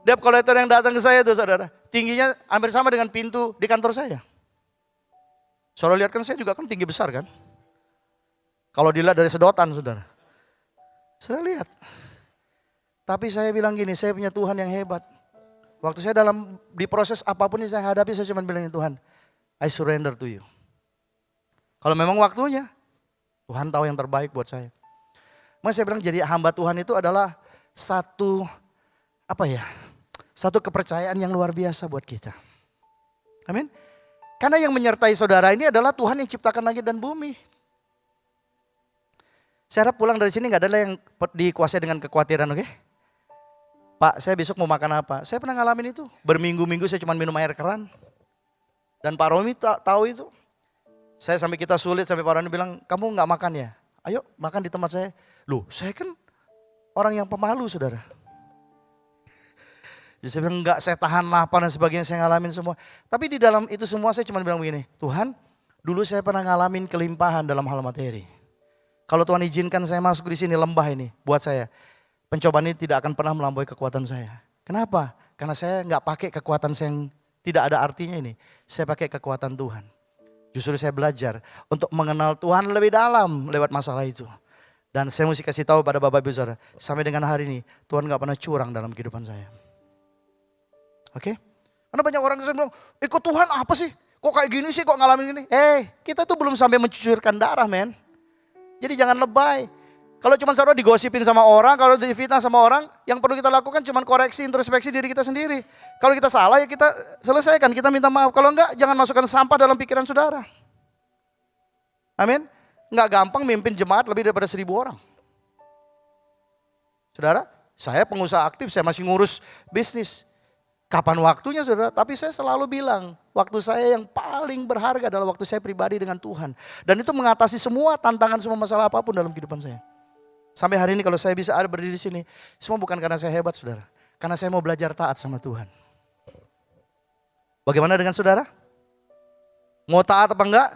debt collector yang datang ke saya tuh saudara, tingginya hampir sama dengan pintu di kantor saya. Saudara lihat kan saya juga kan tinggi besar kan. Kalau dilihat dari sedotan saudara. Saudara lihat. Tapi saya bilang gini, saya punya Tuhan yang hebat. Waktu saya di proses apapun yang saya hadapi, saya cuma bilang Tuhan, I surrender to you. Kalau memang waktunya, Tuhan tahu yang terbaik buat saya. Makanya saya bilang jadi hamba Tuhan itu adalah satu kepercayaan yang luar biasa buat kita. Amin. Karena yang menyertai saudara ini adalah Tuhan yang ciptakan langit dan bumi. Saya harap pulang dari sini gak ada yang dikuasai dengan kekhawatiran, oke? Pak, saya besok mau makan apa? Saya pernah ngalamin itu. Berminggu-minggu saya cuma minum air keran. Dan Pak Romi tahu itu. Saya sampai kita sulit, sampai Pak Romi bilang, kamu gak makan ya? Ayo makan di tempat saya. Loh, saya kan orang yang pemalu, saudara. Jadi saya bilang enggak, saya tahan lapar dan sebagainya, saya ngalamin semua. Tapi di dalam itu semua saya cuma bilang begini, Tuhan, dulu saya pernah ngalamin kelimpahan dalam hal materi. Kalau Tuhan izinkan saya masuk di sini lembah ini, buat saya, pencobaan ini tidak akan pernah melampaui kekuatan saya. Kenapa? Karena saya enggak pakai kekuatan saya yang tidak ada artinya ini. Saya pakai kekuatan Tuhan. Justru saya belajar untuk mengenal Tuhan lebih dalam lewat masalah itu. Dan saya mesti kasih tahu pada Bapak Ibu Saudara, sampai dengan hari ini Tuhan gak pernah curang dalam kehidupan saya. Oke? Karena banyak orang yang bilang, ikut Tuhan apa sih? Kok kayak gini sih, kok ngalamin gini? Kita tuh belum sampai mencucurkan darah, men. Jadi jangan lebay. Kalau cuma saudara digosipin sama orang, kalau difitnah sama orang, yang perlu kita lakukan cuma koreksi, introspeksi diri kita sendiri. Kalau kita salah ya kita selesaikan, kita minta maaf. Kalau enggak, jangan masukkan sampah dalam pikiran saudara. Amin. Enggak gampang mimpin jemaat lebih daripada 1.000 orang. Saudara, saya pengusaha aktif, saya masih ngurus bisnis. Kapan waktunya saudara? Tapi saya selalu bilang, waktu saya yang paling berharga adalah waktu saya pribadi dengan Tuhan. Dan itu mengatasi semua tantangan, semua masalah apapun dalam kehidupan saya. Sampai hari ini kalau saya bisa ada berdiri di sini, semua bukan karena saya hebat saudara. Karena saya mau belajar taat sama Tuhan. Bagaimana dengan saudara? Mau taat apa enggak?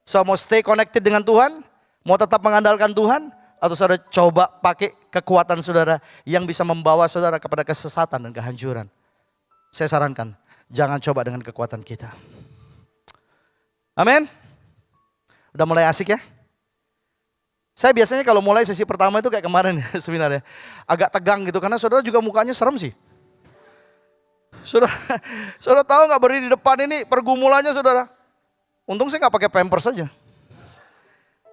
So mau stay connected dengan Tuhan? Mau tetap mengandalkan Tuhan? Atau saudara coba pakai kekuatan saudara yang bisa membawa saudara kepada kesesatan dan kehancuran? Saya sarankan, jangan coba dengan kekuatan kita. Amin? Udah mulai asik ya? Saya biasanya kalau mulai sesi pertama itu kayak kemarin ya sebenarnya. Agak tegang gitu karena saudara juga mukanya serem sih. Saudara tahu gak berdiri di depan ini pergumulannya saudara. Untung saya gak pakai pampers saja.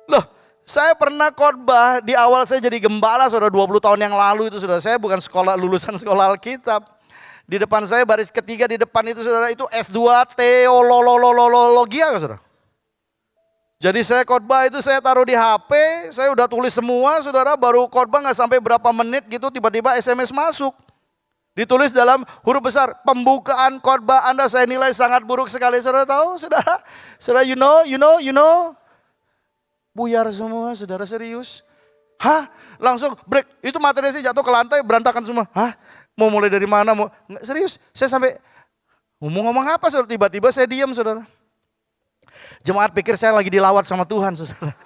Loh, saya pernah khotbah di awal saya jadi gembala saudara 20 tahun yang lalu itu saudara. Saya bukan lulusan sekolah Alkitab. Di depan saya baris ketiga di depan itu saudara itu S2 teologia saudara. Jadi saya khotbah itu saya taruh di HP, saya udah tulis semua saudara, baru khotbah gak sampai berapa menit gitu tiba-tiba SMS masuk. Ditulis dalam huruf besar, pembukaan khotbah Anda saya nilai sangat buruk sekali. Saudara tahu saudara? Saudara you know. Buyar semua saudara, serius. Hah? Langsung break, itu materi saya jatuh ke lantai berantakan semua. Hah? Mau mulai dari mana? Nggak, serius, saya sampai ngomong apa saudara, tiba-tiba saya diam saudara. Jemaat pikir saya lagi dilawat sama Tuhan saudara.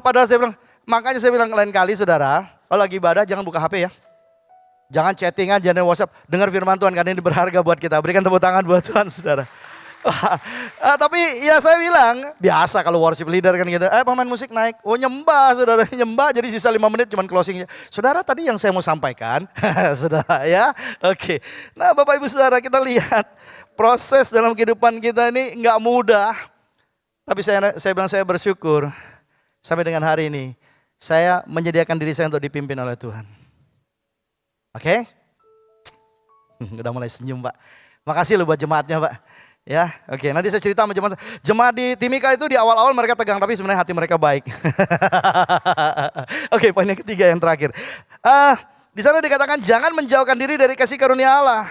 Padahal saya bilang, makanya saya bilang lain kali saudara, kalau lagi ibadah jangan buka HP ya. Jangan chattingan, jangan WhatsApp, dengar firman Tuhan karena ini berharga buat kita. Berikan tepuk tangan buat Tuhan saudara. Tapi ya saya bilang, biasa kalau worship leader kan gitu, pemain musik naik, nyembah saudara, nyembah jadi sisa 5 menit cuman closingnya. Saudara tadi yang saya mau sampaikan, saudara ya, oke. Nah Bapak Ibu Saudara kita lihat proses dalam kehidupan kita ini nggak mudah. Tapi saya bilang saya bersyukur sampai dengan hari ini, saya menyediakan diri saya untuk dipimpin oleh Tuhan. Oke? Udah mulai senyum Pak, makasih loh buat jemaatnya Pak. Ya, oke. Nanti saya cerita sama jemaat di Timika itu di awal-awal mereka tegang, tapi sebenarnya hati mereka baik. Oke, poin yang ketiga yang terakhir. Di sana dikatakan jangan menjauhkan diri dari kasih karunia Allah.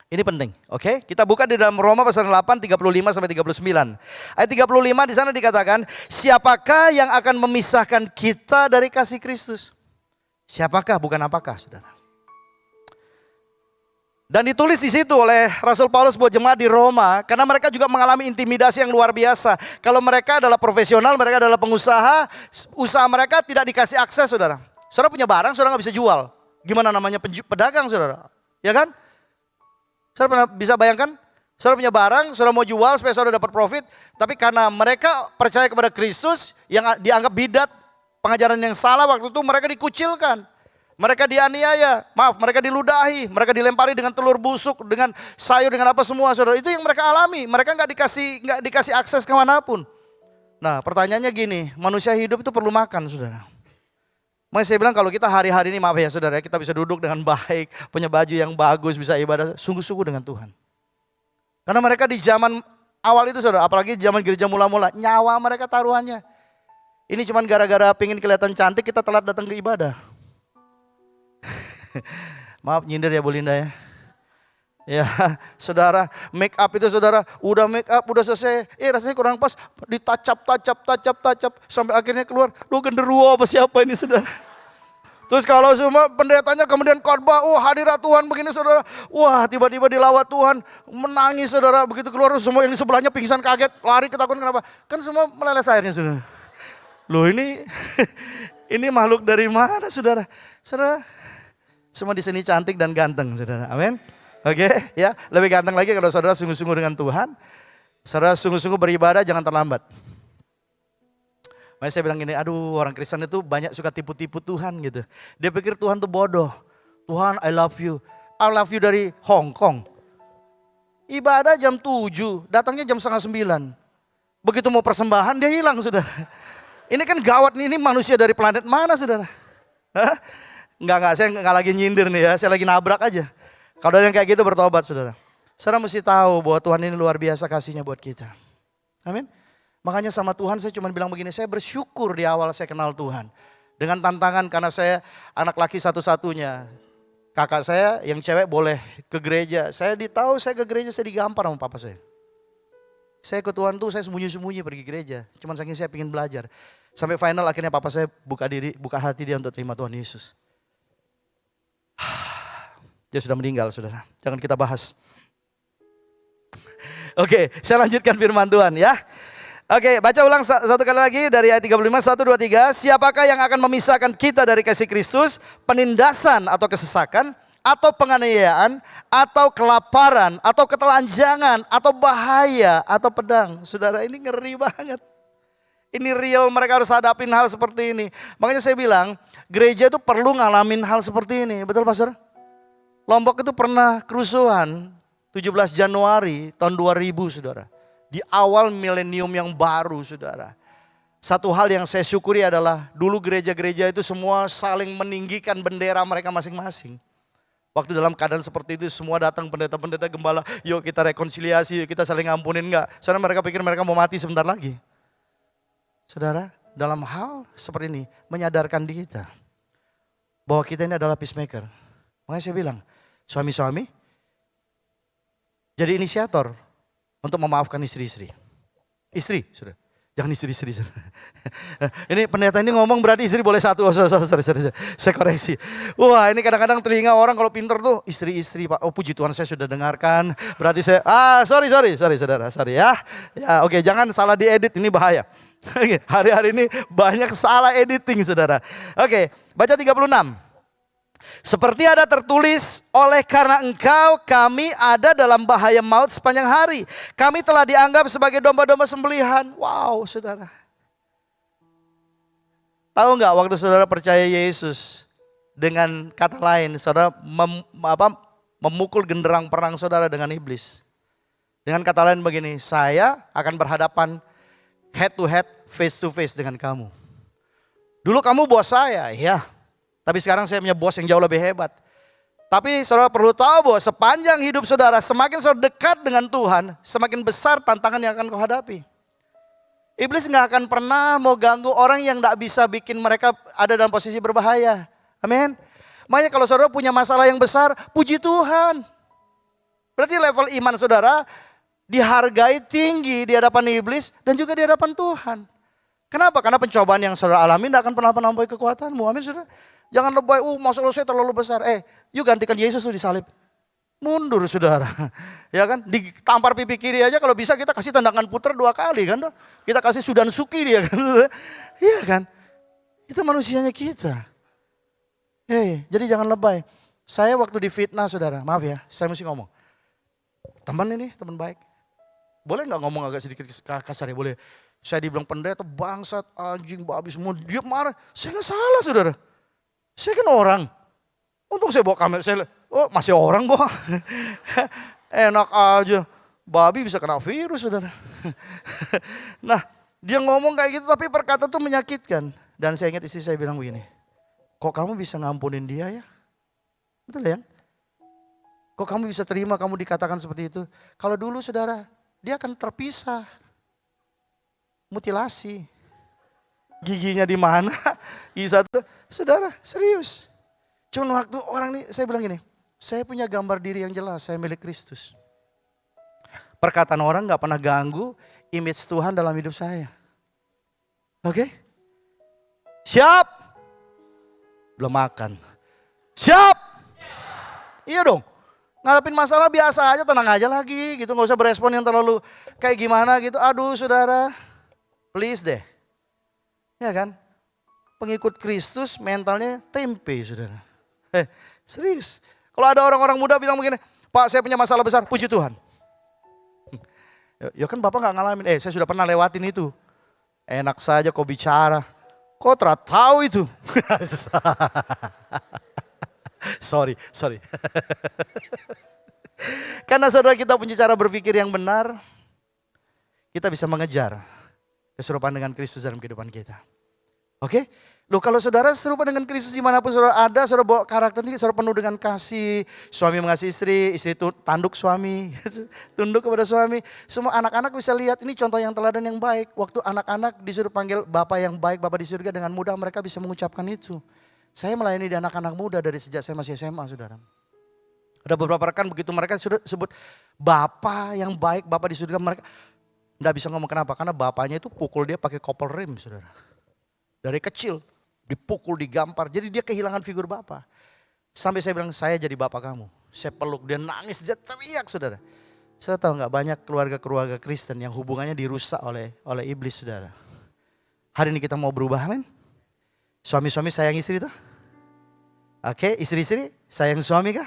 Ini penting, oke? Kita buka di dalam Roma pasal 8 35 sampai 39. Ayat 35 di sana dikatakan, siapakah yang akan memisahkan kita dari kasih Kristus? Siapakah, bukan apakah, saudara? Dan ditulis di situ oleh Rasul Paulus buat jemaat di Roma, karena mereka juga mengalami intimidasi yang luar biasa. Kalau mereka adalah profesional, mereka adalah pengusaha, usaha mereka tidak dikasih akses, saudara. Saudara punya barang, saudara nggak bisa jual. Gimana namanya pedagang, saudara? Ya kan? Saudara pernah bisa bayangkan? Saudara punya barang, saudara mau jual supaya saudara dapat profit, tapi karena mereka percaya kepada Kristus yang dianggap bidat, pengajaran yang salah waktu itu mereka dikucilkan. Mereka dianiaya, mereka diludahi, mereka dilempari dengan telur busuk, dengan sayur, dengan apa semua, saudara. Itu yang mereka alami. Mereka nggak dikasih akses kemanapun. Nah, pertanyaannya gini, manusia hidup itu perlu makan, saudara. Makanya saya bilang kalau kita hari-hari ini, maaf ya saudara, kita bisa duduk dengan baik, punya baju yang bagus, bisa ibadah sungguh-sungguh dengan Tuhan. Karena mereka di zaman awal itu saudara, apalagi zaman gereja mula-mula, nyawa mereka taruhannya. Ini cuman gara-gara pengen kelihatan cantik, kita telat datang ke ibadah. Maaf nyindir ya Bu Linda ya. Ya saudara, make up itu saudara, udah make up, udah selesai, rasanya kurang pas, ditacap, sampai akhirnya keluar, genderuwo apa siapa ini saudara. Terus kalau semua pendetanya kemudian khotbah, hadirat Tuhan begini saudara, tiba-tiba dilawat Tuhan, menangis saudara, begitu keluar semua yang di sebelahnya pingsan kaget, lari ketakutan kenapa? Kan semua meleles airnya saudara. Loh ini, ini makhluk dari mana saudara? Saudara, semua di sini cantik dan ganteng saudara, amin. Oke, ya, lebih ganteng lagi kalau saudara sungguh-sungguh dengan Tuhan. Saudara sungguh-sungguh beribadah, jangan terlambat. Makanya saya bilang gini, aduh orang Kristen itu banyak suka tipu-tipu Tuhan gitu. Dia pikir Tuhan tuh bodoh. Tuhan I love you. I love you dari Hong Kong. Ibadah jam 7, datangnya jam setengah 9. Begitu mau persembahan dia hilang saudara. Ini kan gawat nih, ini manusia dari planet mana saudara? Hah? Enggak, saya enggak lagi nyindir nih ya, saya lagi nabrak aja. Kalau ada yang kayak gitu bertobat saudara. Saudara mesti tahu bahwa Tuhan ini luar biasa kasihnya buat kita. Amin. Makanya sama Tuhan saya cuma bilang begini, saya bersyukur di awal saya kenal Tuhan. Dengan tantangan karena saya anak laki satu-satunya. Kakak saya yang cewek boleh ke gereja. Saya ditahu saya ke gereja saya digampar sama papa saya. Saya ke Tuhan tuh saya sembunyi-sembunyi pergi gereja. Cuman saking saya ingin belajar. Sampai final akhirnya papa saya buka hati dia untuk terima Tuhan Yesus. Dia sudah meninggal saudara, jangan kita bahas. Oke, saya lanjutkan firman Tuhan ya. Oke, baca ulang satu kali lagi dari ayat 35, 1, 2, 3. Siapakah yang akan memisahkan kita dari kasih Kristus? Penindasan atau kesesakan, atau penganiayaan, atau kelaparan, atau ketelanjangan, atau bahaya, atau pedang. Saudara ini ngeri banget. Ini real, mereka harus hadapin hal seperti ini. Makanya saya bilang, gereja itu perlu ngalamin hal seperti ini. Betul Pastor? Lombok itu pernah kerusuhan 17 Januari tahun 2000 saudara. Di awal milenium yang baru saudara. Satu hal yang saya syukuri adalah dulu gereja-gereja itu semua saling meninggikan bendera mereka masing-masing. Waktu dalam keadaan seperti itu semua datang pendeta-pendeta gembala. Yuk kita rekonsiliasi, yuk kita saling ngampunin enggak. Soalnya mereka pikir mereka mau mati sebentar lagi. Saudara, dalam hal seperti ini menyadarkan diri kita bahwa kita ini adalah peacemaker. Makanya saya bilang, suami-suami jadi inisiator untuk memaafkan istri-istri. Istri, sudah. Jangan istri-istri. Ini pendeta ini ngomong berarti istri boleh satu. Sorry. Saya koreksi. Wah ini kadang-kadang telinga orang kalau pinter tuh istri-istri Pak. Oh puji Tuhan saya sudah dengarkan. Berarti saya, sorry saudara. Sorry ya. Ya oke, jangan salah diedit, ini bahaya. Hari-hari ini banyak salah editing saudara. Oke, baca 36. Seperti ada tertulis, oleh karena engkau kami ada dalam bahaya maut sepanjang hari. Kami telah dianggap sebagai domba-domba sembelihan. Wow saudara. Tahu nggak waktu saudara percaya Yesus, dengan kata lain saudara memukul genderang perang saudara dengan iblis. Dengan kata lain begini, saya akan berhadapan head to head, face to face dengan kamu. Dulu kamu bos saya, ya. Tapi sekarang saya punya bos yang jauh lebih hebat. Tapi saudara perlu tahu bahwa sepanjang hidup saudara, semakin saudara dekat dengan Tuhan, semakin besar tantangan yang akan kau hadapi. Iblis gak akan pernah mau ganggu orang yang gak bisa bikin mereka ada dalam posisi berbahaya. Amin. Makanya kalau saudara punya masalah yang besar, puji Tuhan. Berarti level iman saudara dihargai tinggi di hadapan iblis dan juga di hadapan Tuhan. Kenapa? Karena pencobaan yang saudara alami tidak akan pernah melampaui kekuatanmu. Amin saudara. Jangan lebay, masalah saya terlalu besar. Yuk gantikan Yesus tuh disalib. Mundur saudara. Ya kan, ditampar pipi kiri aja kalau bisa kita kasih tendangan puter 2 kali kan. Kita kasih Sudan Suki dia kan. Iya kan. Itu manusianya kita. Jadi jangan lebay. Saya waktu difitnah saudara, maaf ya, saya mesti ngomong. Teman baik. Boleh gak ngomong agak sedikit kasar ya? Boleh. Saya dibilang pendeta, bangsat, anjing, babi semua. Dia marah. Saya gak salah saudara. Saya kan orang. Untung saya bawa kamera, saya lihat, oh masih orang kok. Enak aja, babi bisa kena virus saudara. Nah dia ngomong kayak gitu tapi perkataan itu menyakitkan. Dan saya ingat istri saya bilang begini, kok kamu bisa ngampunin dia ya? Betul ya? Kok kamu bisa terima kamu dikatakan seperti itu? Kalau dulu saudara, dia akan terpisah. Mutilasi. Giginya di mana? Satu, saudara serius. Cuma waktu orang ini, saya bilang gini, saya punya gambar diri yang jelas, saya milik Kristus. Perkataan orang gak pernah ganggu image Tuhan dalam hidup saya. Oke? Siap? Belum makan. Siap? Iya dong. Ngadepin masalah biasa aja, tenang aja lagi gitu. Gak usah berespon yang terlalu kayak gimana gitu. Aduh saudara, please deh. Ya kan? Pengikut Kristus mentalnya tempe saudara. Serius. Kalau ada orang-orang muda bilang begini, Pak saya punya masalah besar, puji Tuhan. Ya kan Bapak gak ngalamin, saya sudah pernah lewatin itu. Enak saja kau bicara, kau tahu itu. Sorry. Karena saudara kita punya cara berpikir yang benar, kita bisa mengejar keserupaan dengan Kristus dalam kehidupan kita. Oke? Loh kalau saudara serupa dengan Kristus dimanapun saudara ada, saudara bawa karakter ini, saudara penuh dengan kasih. Suami mengasihi istri tanduk suami, tunduk kepada suami. Semua anak-anak bisa lihat ini contoh yang teladan yang baik. Waktu anak-anak disuruh panggil Bapa yang baik, Bapa di surga dengan mudah mereka bisa mengucapkan itu. Saya melayani di anak-anak muda dari sejak saya masih SMA saudara. Ada beberapa rekan begitu mereka sudah sebut Bapa yang baik, Bapa di surga mereka enggak bisa ngomong kenapa. Karena bapaknya itu pukul dia pakai kopel rem saudara. Dari kecil. Dipukul, digampar. Jadi dia kehilangan figur bapak. Sampai saya bilang, saya jadi bapak kamu. Saya peluk, dia nangis, dia teriak saudara. Saya tahu gak banyak keluarga-keluarga Kristen yang hubungannya dirusak oleh iblis saudara. Hari ini kita mau berubah amin. Suami-suami sayang istri tuh. Oke, istri-istri sayang suami kah?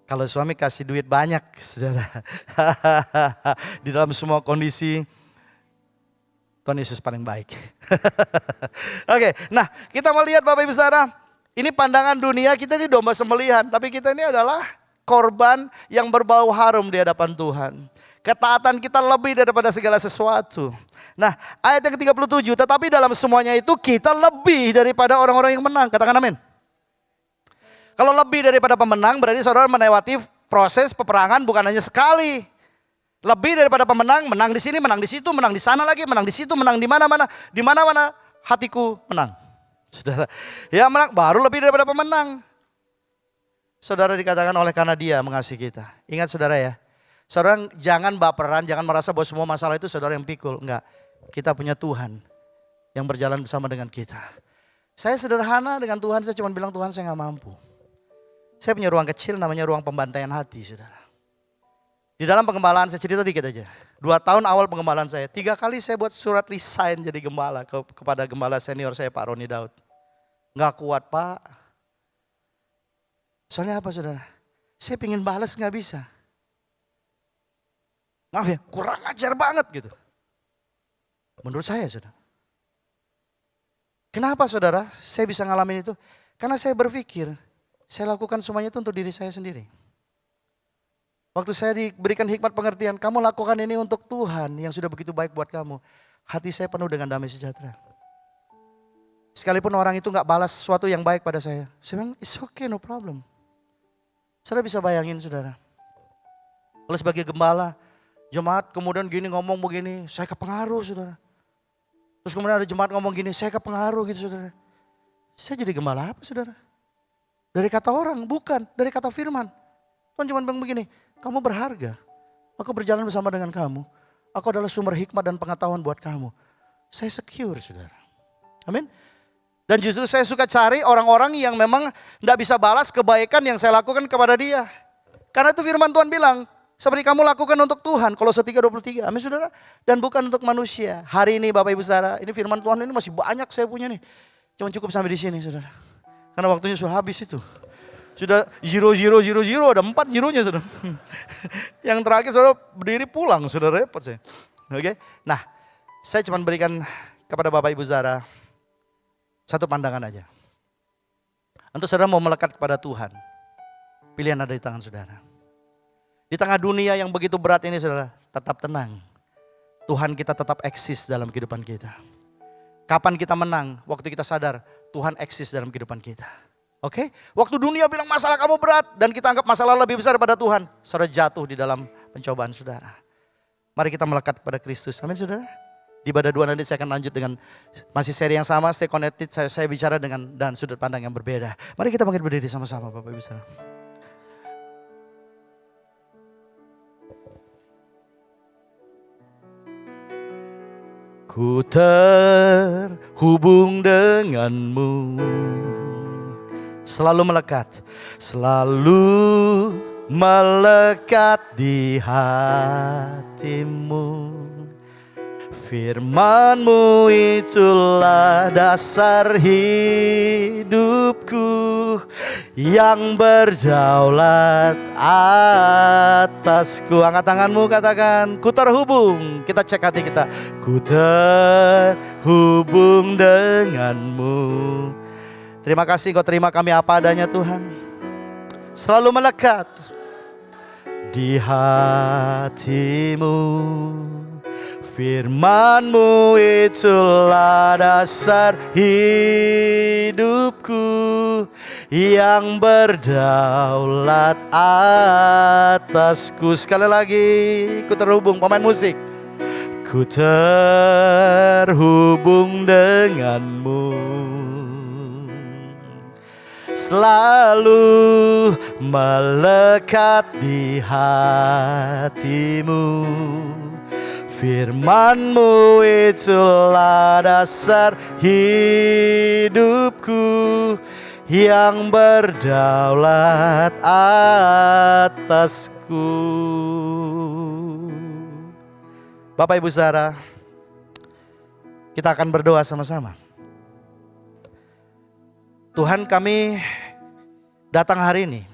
Kalau suami kasih duit banyak saudara. Di dalam semua kondisi. Tuhan Yesus paling baik. Oke, nah kita melihat Bapak Ibu Saudara, ini pandangan dunia kita ini domba sembelihan, tapi kita ini adalah korban yang berbau harum di hadapan Tuhan. Ketaatan kita lebih daripada segala sesuatu. Nah ayat yang ke-37, tetapi dalam semuanya itu kita lebih daripada orang-orang yang menang. Katakan amin. Kalau lebih daripada pemenang berarti saudara melewati proses peperangan bukan hanya sekali. Lebih daripada pemenang, menang di sini, menang di situ, menang di sana lagi, menang di situ, menang di mana-mana. Di mana-mana hatiku menang. Saudara, ya menang baru lebih daripada pemenang. Saudara dikatakan oleh karena dia mengasihi kita. Ingat saudara ya, saudara jangan baperan, jangan merasa bahwa semua masalah itu saudara yang pikul. Enggak, kita punya Tuhan yang berjalan bersama dengan kita. Saya sederhana dengan Tuhan, saya cuma bilang Tuhan saya gak mampu. Saya punya ruang kecil namanya ruang pembantaian hati saudara. Di dalam pengembalaan saya cerita dikit aja. 2 tahun awal pengembalaan saya, 3 kali saya buat surat resign jadi gembala kepada gembala senior saya Pak Roni Daud. Gak kuat Pak. Soalnya apa saudara? Saya pengen balas gak bisa. Maaf ya, kurang ajar banget gitu. Menurut saya saudara. Kenapa saudara saya bisa ngalamin itu? Karena saya berpikir, saya lakukan semuanya itu untuk diri saya sendiri. Waktu saya diberikan hikmat pengertian, kamu lakukan ini untuk Tuhan yang sudah begitu baik buat kamu. Hati saya penuh dengan damai sejahtera. Sekalipun orang itu gak balas sesuatu yang baik pada saya bilang, it's okay, no problem. Saudara bisa bayangin saudara. Kalau sebagai gembala, jemaat kemudian gini ngomong begini, saya kepengaruh saudara. Terus kemudian ada jemaat ngomong gini, saya kepengaruh gitu saudara. Saya jadi gembala apa saudara? Dari kata orang, bukan, dari kata firman. Tuhan cuma bilang begini, kamu berharga, aku berjalan bersama dengan kamu. Aku adalah sumber hikmat dan pengetahuan buat kamu. Saya secure saudara. Amin. Dan justru saya suka cari orang-orang yang memang tidak bisa balas kebaikan yang saya lakukan kepada dia. Karena itu firman Tuhan bilang, seperti kamu lakukan untuk Tuhan. Kolose 3:23, amin saudara. Dan bukan untuk manusia. Hari ini Bapak Ibu Saudara, ini firman Tuhan ini masih banyak saya punya nih. Cuma cukup sampai di sini saudara. Karena waktunya sudah habis itu. Sudah 0, 0, 0, 0, ada 4 zeronya saudara. Yang terakhir saudara berdiri pulang, saudara repot saya. Oke, nah saya cuma berikan kepada Bapak Ibu Saudara satu pandangan aja. Untuk saudara mau melekat kepada Tuhan, pilihan ada di tangan saudara. Di tengah dunia yang begitu berat ini saudara, tetap tenang. Tuhan kita tetap eksis dalam kehidupan kita. Kapan kita menang? Waktu kita sadar Tuhan eksis dalam kehidupan kita. Oke? Waktu dunia bilang masalah kamu berat dan kita anggap masalah lebih besar daripada Tuhan, saudara jatuh di dalam pencobaan saudara. Mari kita melekat pada Kristus. Amin saudara. Di ibadah 2 nanti saya akan lanjut dengan masih seri yang sama, stay connected. Saya bicara dan sudut pandang yang berbeda. Mari kita bangkit berdiri sama-sama Bapak Ibu saudara. Ku terhubung denganmu, selalu melekat di hatimu. Firman-Mu itulah dasar hidupku yang berdaulat atasku. Angkat tanganmu, katakan, ku terhubung. Kita cek hati kita. Ku terhubung denganmu. Terima kasih Kau terima kami apa adanya Tuhan. Selalu melekat di hatimu. Firman-Mu itulah dasar hidupku yang berdaulat atasku. Sekali lagi, ku terhubung. Pemain musik. Ku terhubung denganmu, selalu melekat di hatimu. Firman-Mu itulah dasar hidupku yang berdaulat atasku. Bapak Ibu saudara, kita akan berdoa sama-sama. Tuhan, kami datang hari ini.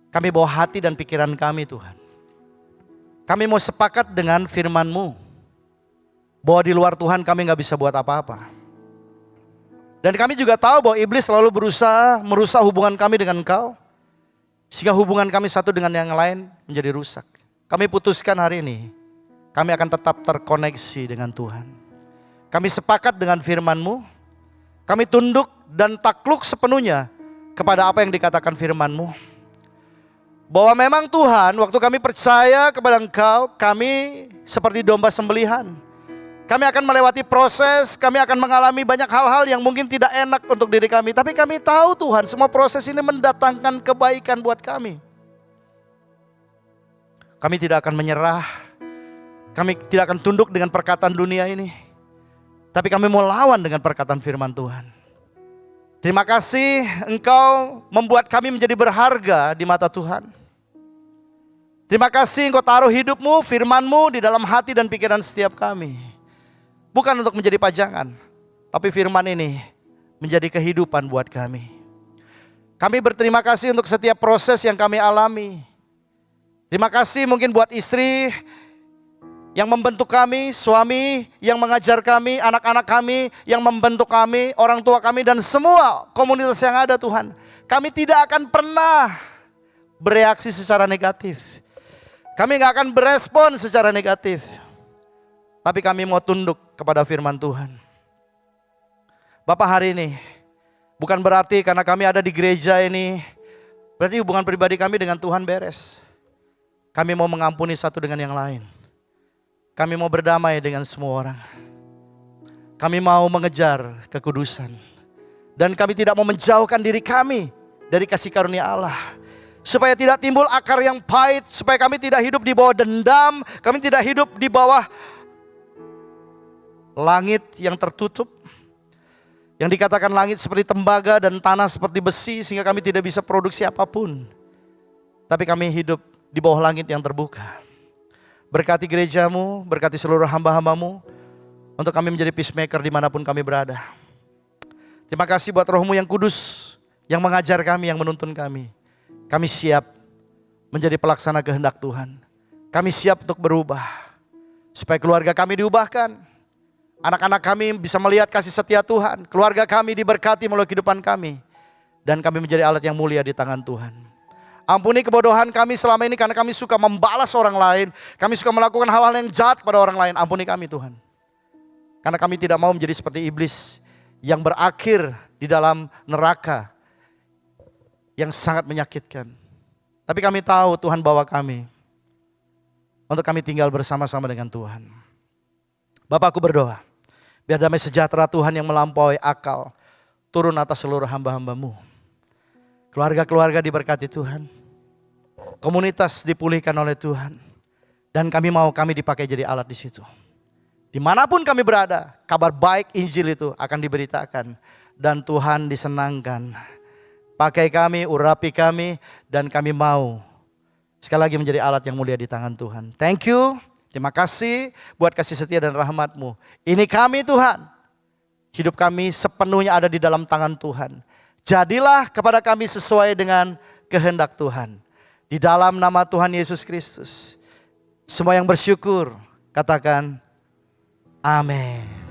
Kami bawa hati dan pikiran kami Tuhan. Kami mau sepakat dengan firman-Mu, bahwa di luar Tuhan kami gak bisa buat apa-apa. Dan kami juga tahu bahwa iblis selalu berusaha merusak hubungan kami dengan Engkau, sehingga hubungan kami satu dengan yang lain menjadi rusak. Kami putuskan hari ini, kami akan tetap terkoneksi dengan Tuhan. Kami sepakat dengan firman-Mu, kami tunduk dan takluk sepenuhnya kepada apa yang dikatakan firman-Mu. Bahwa memang Tuhan, waktu kami percaya kepada Engkau, kami seperti domba sembelihan. Kami akan melewati proses, kami akan mengalami banyak hal-hal yang mungkin tidak enak untuk diri kami. Tapi kami tahu Tuhan, semua proses ini mendatangkan kebaikan buat kami. Kami tidak akan menyerah, kami tidak akan tunduk dengan perkataan dunia ini. Tapi kami mau lawan dengan perkataan firman Tuhan. Terima kasih Engkau membuat kami menjadi berharga di mata Tuhan. Terima kasih Engkau taruh hidup-Mu, firman-Mu di dalam hati dan pikiran setiap kami. Bukan untuk menjadi pajangan, tapi firman ini menjadi kehidupan buat kami. Kami berterima kasih untuk setiap proses yang kami alami. Terima kasih mungkin buat istri yang membentuk kami, suami yang mengajar kami, anak-anak kami yang membentuk kami, orang tua kami, dan semua komunitas yang ada Tuhan. Kami tidak akan pernah bereaksi secara negatif. Kami gak akan berespon secara negatif. Tapi kami mau tunduk kepada firman Tuhan. Bapak, hari ini bukan berarti karena kami ada di gereja ini, berarti hubungan pribadi kami dengan Tuhan beres. Kami mau mengampuni satu dengan yang lain. Kami mau berdamai dengan semua orang. Kami mau mengejar kekudusan. Dan kami tidak mau menjauhkan diri kami dari kasih karunia Allah. Supaya tidak timbul akar yang pahit. Supaya kami tidak hidup di bawah dendam. Kami tidak hidup di bawah langit yang tertutup. Yang dikatakan langit seperti tembaga dan tanah seperti besi. Sehingga kami tidak bisa produksi apapun. Tapi kami hidup di bawah langit yang terbuka. Berkati gereja-Mu, berkati seluruh hamba-hamba-Mu, untuk kami menjadi peacemaker dimanapun kami berada. Terima kasih buat Roh-Mu yang kudus, yang mengajar kami, yang menuntun kami. Kami siap menjadi pelaksana kehendak Tuhan. Kami siap untuk berubah, supaya keluarga kami diubahkan. Anak-anak kami bisa melihat kasih setia Tuhan. Keluarga kami diberkati melalui kehidupan kami. dan kami menjadi alat yang mulia di tangan Tuhan. Ampuni kebodohan kami selama ini karena kami suka membalas orang lain. Kami suka melakukan hal-hal yang jahat pada orang lain. Ampuni kami Tuhan. Karena kami tidak mau menjadi seperti iblis yang berakhir di dalam neraka yang sangat menyakitkan. Tapi kami tahu Tuhan bawa kami untuk kami tinggal bersama-sama dengan Tuhan. Bapa, aku berdoa, biar damai sejahtera Tuhan yang melampaui akal turun atas seluruh hamba-hamba-Mu. Keluarga-keluarga diberkati Tuhan. Komunitas dipulihkan oleh Tuhan. Dan kami dipakai jadi alat di situ. Dimanapun kami berada, kabar baik Injil itu akan diberitakan. Dan Tuhan disenangkan. Pakai kami, urapi kami, dan kami mau sekali lagi menjadi alat yang mulia di tangan Tuhan. Thank you. Terima kasih buat kasih setia dan rahmat-Mu. Ini kami Tuhan. Hidup kami sepenuhnya ada di dalam tangan Tuhan. Jadilah kepada kami sesuai dengan kehendak Tuhan. Di dalam nama Tuhan Yesus Kristus. Semua yang bersyukur katakan amin.